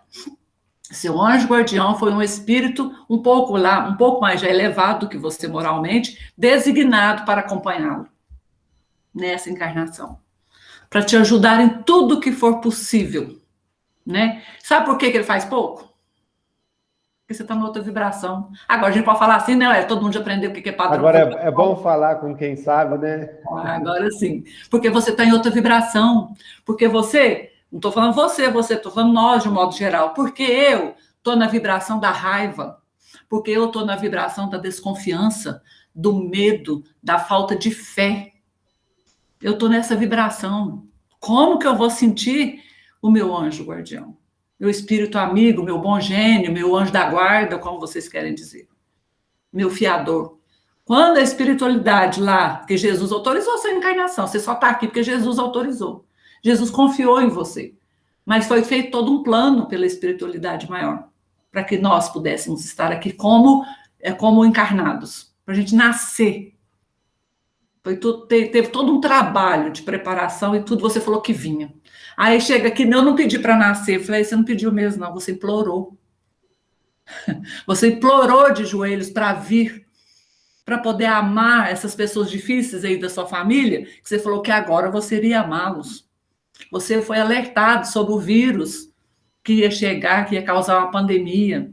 seu anjo guardião foi um espírito um pouco mais já elevado que você moralmente, designado para acompanhá-lo nessa encarnação, para te ajudar em tudo que for possível, né? Sabe por que ele faz pouco? Porque você está em outra vibração. Agora a gente pode falar assim, né? Todo mundo já aprendeu o que é padrão. Agora é bom falar com quem sabe, né? Agora sim. Porque você está em outra vibração. Porque você, não estou falando você, estou falando nós de um modo geral. Porque eu estou na vibração da raiva. Porque eu estou na vibração da desconfiança, do medo, da falta de fé. Eu estou nessa vibração. Como que eu vou sentir o meu anjo guardião? Meu espírito amigo, meu bom gênio, meu anjo da guarda, como vocês querem dizer. Meu fiador. Quando a espiritualidade lá, que Jesus autorizou a sua encarnação, você só está aqui porque Jesus autorizou. Jesus confiou em você. Mas foi feito todo um plano pela espiritualidade maior, para que nós pudéssemos estar aqui como encarnados, para a gente nascer. Teve todo um trabalho de preparação e tudo, você falou que vinha. Aí chega aqui, eu não pedi para nascer. Eu falei, você não pediu mesmo, não, você implorou. Você implorou de joelhos para vir, para poder amar essas pessoas difíceis aí da sua família, que você falou que agora você iria amá-los. Você foi alertado sobre o vírus que ia chegar, que ia causar uma pandemia.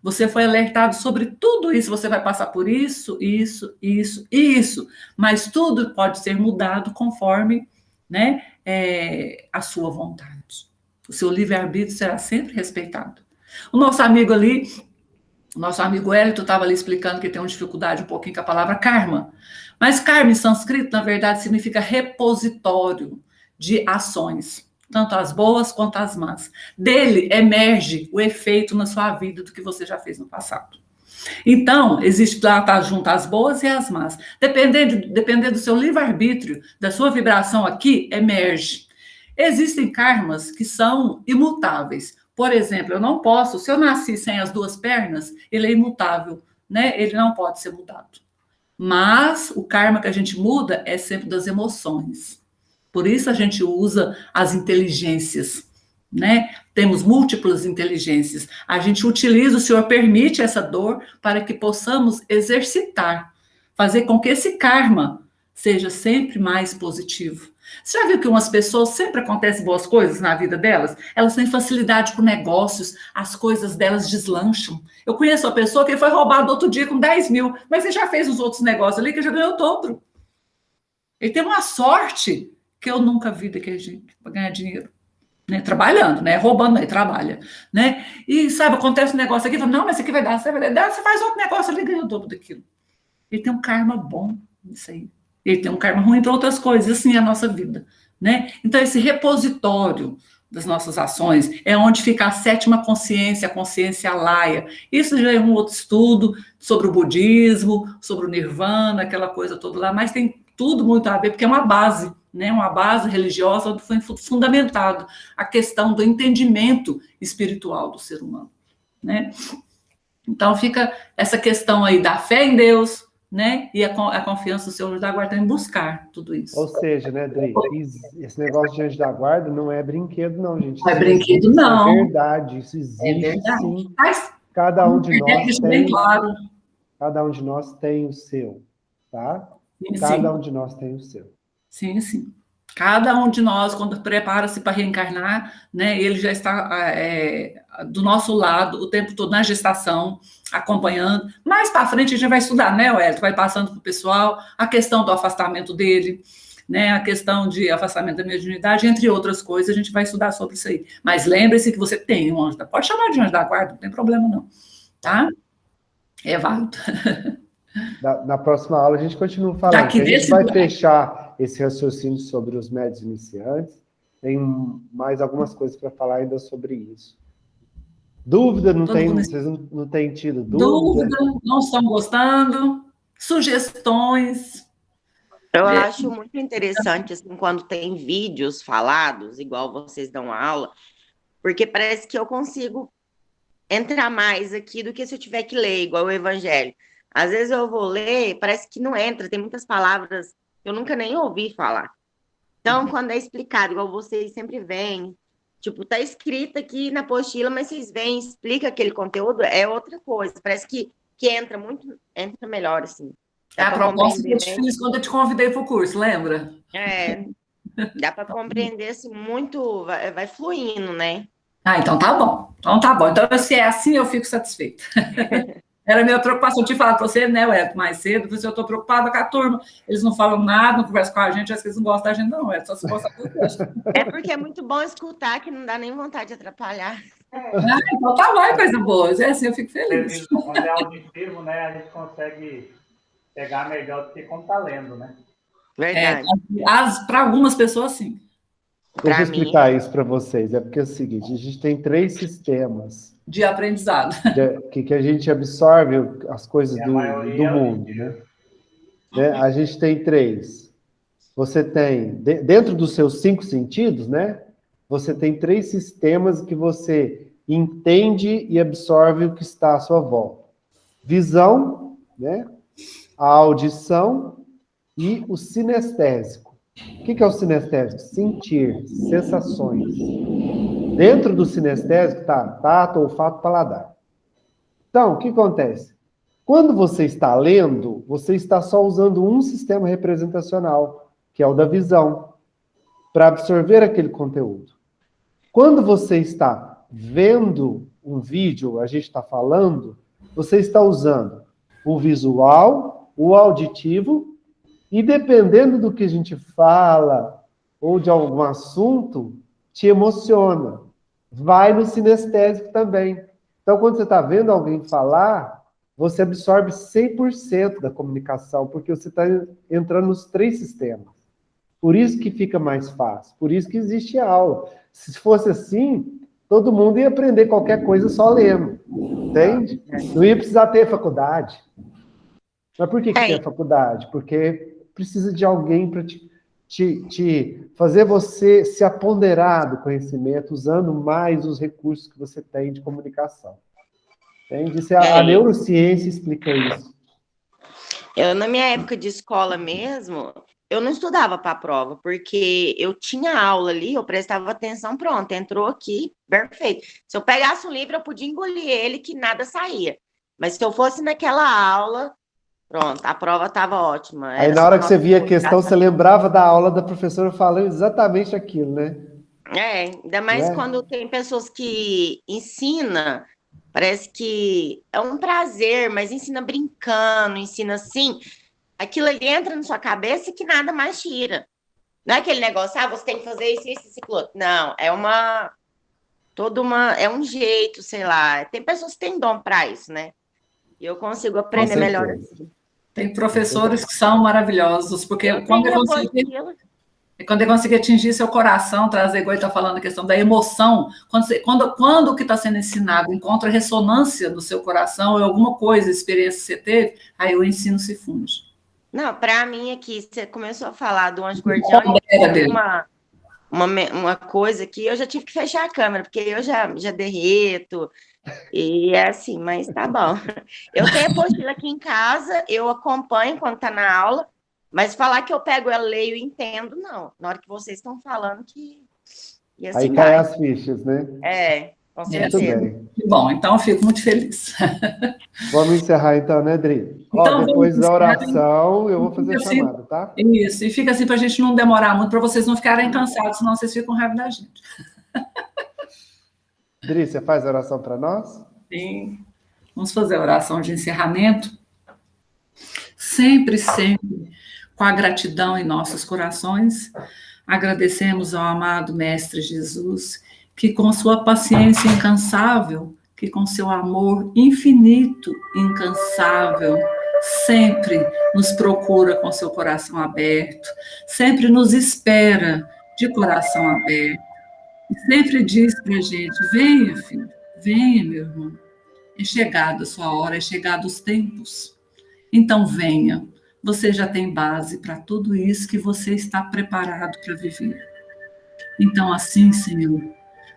Você foi alertado sobre tudo isso, você vai passar por isso, isso, isso e isso, mas tudo pode ser mudado conforme, né, a sua vontade. O seu livre-arbítrio será sempre respeitado. O nosso amigo ali, o nosso amigo Hélito estava ali explicando que tem uma dificuldade um pouquinho com a palavra karma, mas karma em sânscrito, na verdade, significa repositório de ações, tanto as boas quanto as más. Dele emerge o efeito na sua vida do que você já fez no passado. Então, existe lá, tá junto as boas e as más. Dependendo do seu livre-arbítrio, da sua vibração aqui, emerge. Existem karmas que são imutáveis. Por exemplo, eu não posso, se eu nasci sem as duas pernas, ele é imutável, né? Ele não pode ser mudado. Mas o karma que a gente muda é sempre das emoções. Por isso a gente usa as inteligências, né? Temos múltiplas inteligências. A gente utiliza, o Senhor permite essa dor para que possamos exercitar, fazer com que esse karma seja sempre mais positivo. Você já viu que umas pessoas sempre acontecem boas coisas na vida delas? Elas têm facilidade com negócios, as coisas delas deslancham. Eu conheço uma pessoa que foi roubada outro dia com 10 mil, mas ele já fez os outros negócios ali que já ganhou todo. Ele tem uma sorte que eu nunca vi daquele gente para ganhar dinheiro. Né? Trabalhando, né? Roubando, aí trabalha. Né? E, sabe, acontece um negócio aqui, fala, não, mas isso aqui vai dar, você faz outro negócio ali e ganha o dobro daquilo. Ele tem um karma bom nisso aí. Ele tem um karma ruim para outras coisas, assim é a nossa vida. Né? Então, esse repositório das nossas ações é onde fica a sétima consciência, a consciência laia. Isso já é um outro estudo sobre o budismo, sobre o nirvana, aquela coisa toda lá, mas tem tudo muito a ver, porque é uma base, né? Uma base religiosa onde foi fundamentado a questão do entendimento espiritual do ser humano. Né? Então, fica essa questão aí da fé em Deus, né? E a confiança do seu anjo da guarda em buscar tudo isso. Ou seja, né, Dri, esse negócio de anjo da guarda não é brinquedo, não, gente. Não é brinquedo, não. Isso é verdade, isso existe, sim. Mas, cada um de nós tem, claro. cada um de nós tem o seu, tá? Sim, cada sim. um de nós tem o seu. Sim, sim. Cada um de nós, quando prepara-se para reencarnar, né, ele já está do nosso lado o tempo todo na gestação, acompanhando. Mais para frente a gente vai estudar, né, Wellington? Vai passando para o pessoal a questão do afastamento dele, né, a questão de afastamento da mediunidade, entre outras coisas, a gente vai estudar sobre isso aí. Mas lembre-se que você tem um anjo da... Pode chamar de anjo da guarda, não tem problema não, tá? É válido. Na próxima aula a gente continua falando. A gente vai fechar esse raciocínio sobre os médios iniciantes. Tem mais algumas coisas para falar ainda sobre isso. Dúvida? Vocês não têm tido dúvida? Dúvida, não estão gostando? Sugestões? Eu acho muito interessante, assim, quando tem vídeos falados, igual vocês dão aula, porque parece que eu consigo entrar mais aqui do que se eu tiver que ler, igual o Evangelho. Às vezes eu vou ler, parece que não entra, tem muitas palavras que eu nunca nem ouvi falar. Então, quando é explicado, igual vocês sempre veem, tipo, tá escrito aqui na apostila, mas vocês veem, explica aquele conteúdo, é outra coisa. Parece que entra melhor, assim. A proposta que eu te fiz quando eu te convidei para o curso, lembra? Dá para compreender, assim, muito, vai fluindo, né? Ah, então tá bom. Então, se é assim, eu fico satisfeita. Era a minha preocupação. Eu te falar para você, né, Wellington, mais cedo, porque eu estou preocupada com a turma. Eles não falam nada, não conversam com a gente, acho que eles não gostam da gente, não, Wellington, só se gostam do curso. É porque é muito bom escutar, que não dá nem vontade de atrapalhar. Ah, então tá bom, coisa boa. É assim, eu fico feliz. Quando é auditivo, né, a gente consegue pegar melhor do que quando tá lendo, né? Verdade. Para algumas pessoas, sim. Eu vou explicar isso para vocês. É porque é o seguinte, a gente tem 3 sistemas de aprendizado. Que a gente absorve as coisas do mundo, né? A gente tem 3. Você tem, dentro dos seus 5 sentidos, né? você tem 3 sistemas que você entende e absorve o que está à sua volta. Visão, né? A audição e o sinestésico. O que é o sinestésico? Sentir, sensações. Dentro do sinestésico está tato, olfato, paladar. Então, o que acontece? Quando você está lendo, você está só usando um sistema representacional, que é o da visão, para absorver aquele conteúdo. Quando você está vendo um vídeo, a gente está falando, você está usando o visual, o auditivo, e dependendo do que a gente fala ou de algum assunto, te emociona. Vai no sinestésico também. Então, quando você está vendo alguém falar, você absorve 100% da comunicação, porque você está entrando nos 3 sistemas. Por isso que fica mais fácil, por isso que existe aula. Se fosse assim, todo mundo ia aprender qualquer coisa só lendo, entende? Não ia precisar ter faculdade. Mas por que tem faculdade? Porque precisa de alguém para te fazer você se apoderar do conhecimento, usando mais os recursos que você tem de comunicação. Entende? A neurociência explica isso. Eu, na minha época de escola mesmo, eu não estudava para a prova, porque eu tinha aula ali, eu prestava atenção, pronto, entrou aqui, perfeito. Se eu pegasse um livro, eu podia engolir ele, que nada saía. Mas se eu fosse naquela aula, pronto, a prova estava ótima. Aí na hora que você via a questão, você lembrava da aula da professora falando exatamente aquilo, né? Ainda mais quando tem pessoas que ensinam, parece que é um prazer, mas ensina brincando, ensina assim, aquilo ali entra na sua cabeça que nada mais tira. Não é aquele negócio, você tem que fazer isso, isso, isso. Não, é um jeito, sei lá. Tem pessoas que têm dom para isso, né? E eu consigo aprender melhor assim. Tem professores que são maravilhosos, porque quando eu consegui atingir seu coração, trazer, igual ele está falando, a questão da emoção, quando o que está sendo ensinado encontra ressonância no seu coração, ou alguma coisa, experiência que você teve, aí o ensino se funde. Não, para mim aqui, você começou a falar do anjo guardião, uma coisa que eu já tive que fechar a câmera, porque eu já derreto, e é assim, mas tá bom. Eu tenho a apostila aqui em casa, eu acompanho quando tá na aula, mas falar que eu pego ela, leio e entendo, não. Na hora que vocês estão falando que... E assim aí cai as fichas, né? Com certeza. Muito bem. Bom, então eu fico muito feliz. Vamos encerrar então, né, Dri? Então, depois da oração, eu vou fazer a chamada, tá? Isso, e fica assim para a gente não demorar muito, para vocês não ficarem cansados, senão vocês ficam com raiva da gente. Dri, você faz a oração para nós? Sim. Vamos fazer a oração de encerramento. Sempre, sempre, com a gratidão em nossos corações, agradecemos ao amado Mestre Jesus, que com sua paciência incansável, que com seu amor infinito, incansável, sempre nos procura com seu coração aberto, sempre nos espera de coração aberto, e sempre diz para a gente, venha, filho, venha, meu irmão, é chegada a sua hora, é chegado os tempos, então venha, você já tem base para tudo isso que você está preparado para viver. Então assim, Senhor,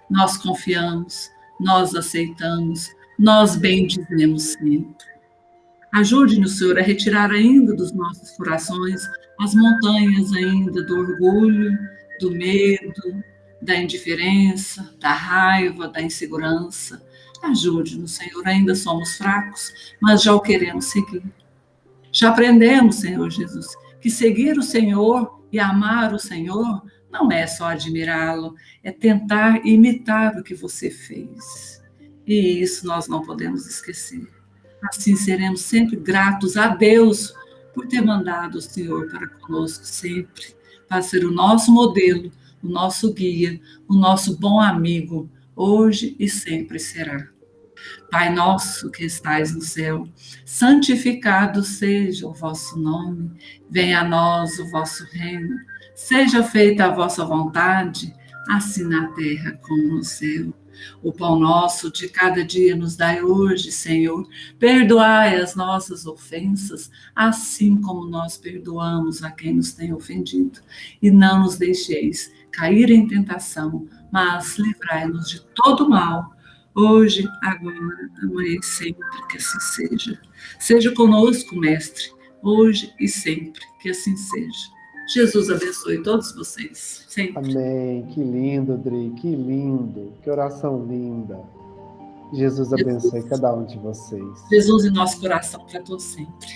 nós confiamos, nós aceitamos, nós bendizemos sempre. Ajude-nos, Senhor, a retirar ainda dos nossos corações as montanhas ainda do orgulho, do medo, da indiferença, da raiva, da insegurança. Ajude-nos, Senhor, ainda somos fracos, mas já o queremos seguir. Já aprendemos, Senhor Jesus, que seguir o Senhor e amar o Senhor não é só admirá-lo, é tentar imitar o que você fez. E isso nós não podemos esquecer. Assim seremos sempre gratos a Deus por ter mandado o Senhor para conosco sempre, para ser o nosso modelo, o nosso guia, o nosso bom amigo, hoje e sempre será. Pai nosso que estais no céu, santificado seja o vosso nome, venha a nós o vosso reino, seja feita a vossa vontade, assim na terra como no céu. O pão nosso de cada dia nos dai hoje, Senhor. Perdoai as nossas ofensas, assim como nós perdoamos a quem nos tem ofendido. E não nos deixeis cair em tentação, mas livrai-nos de todo mal, hoje, agora, amanhã e sempre, que assim seja. Seja conosco, Mestre, hoje e sempre, que assim seja. Jesus abençoe todos vocês, sempre. Amém. Que lindo, Dri, que lindo. Que oração linda. Jesus abençoe cada um de vocês. Jesus em nosso coração para todos sempre.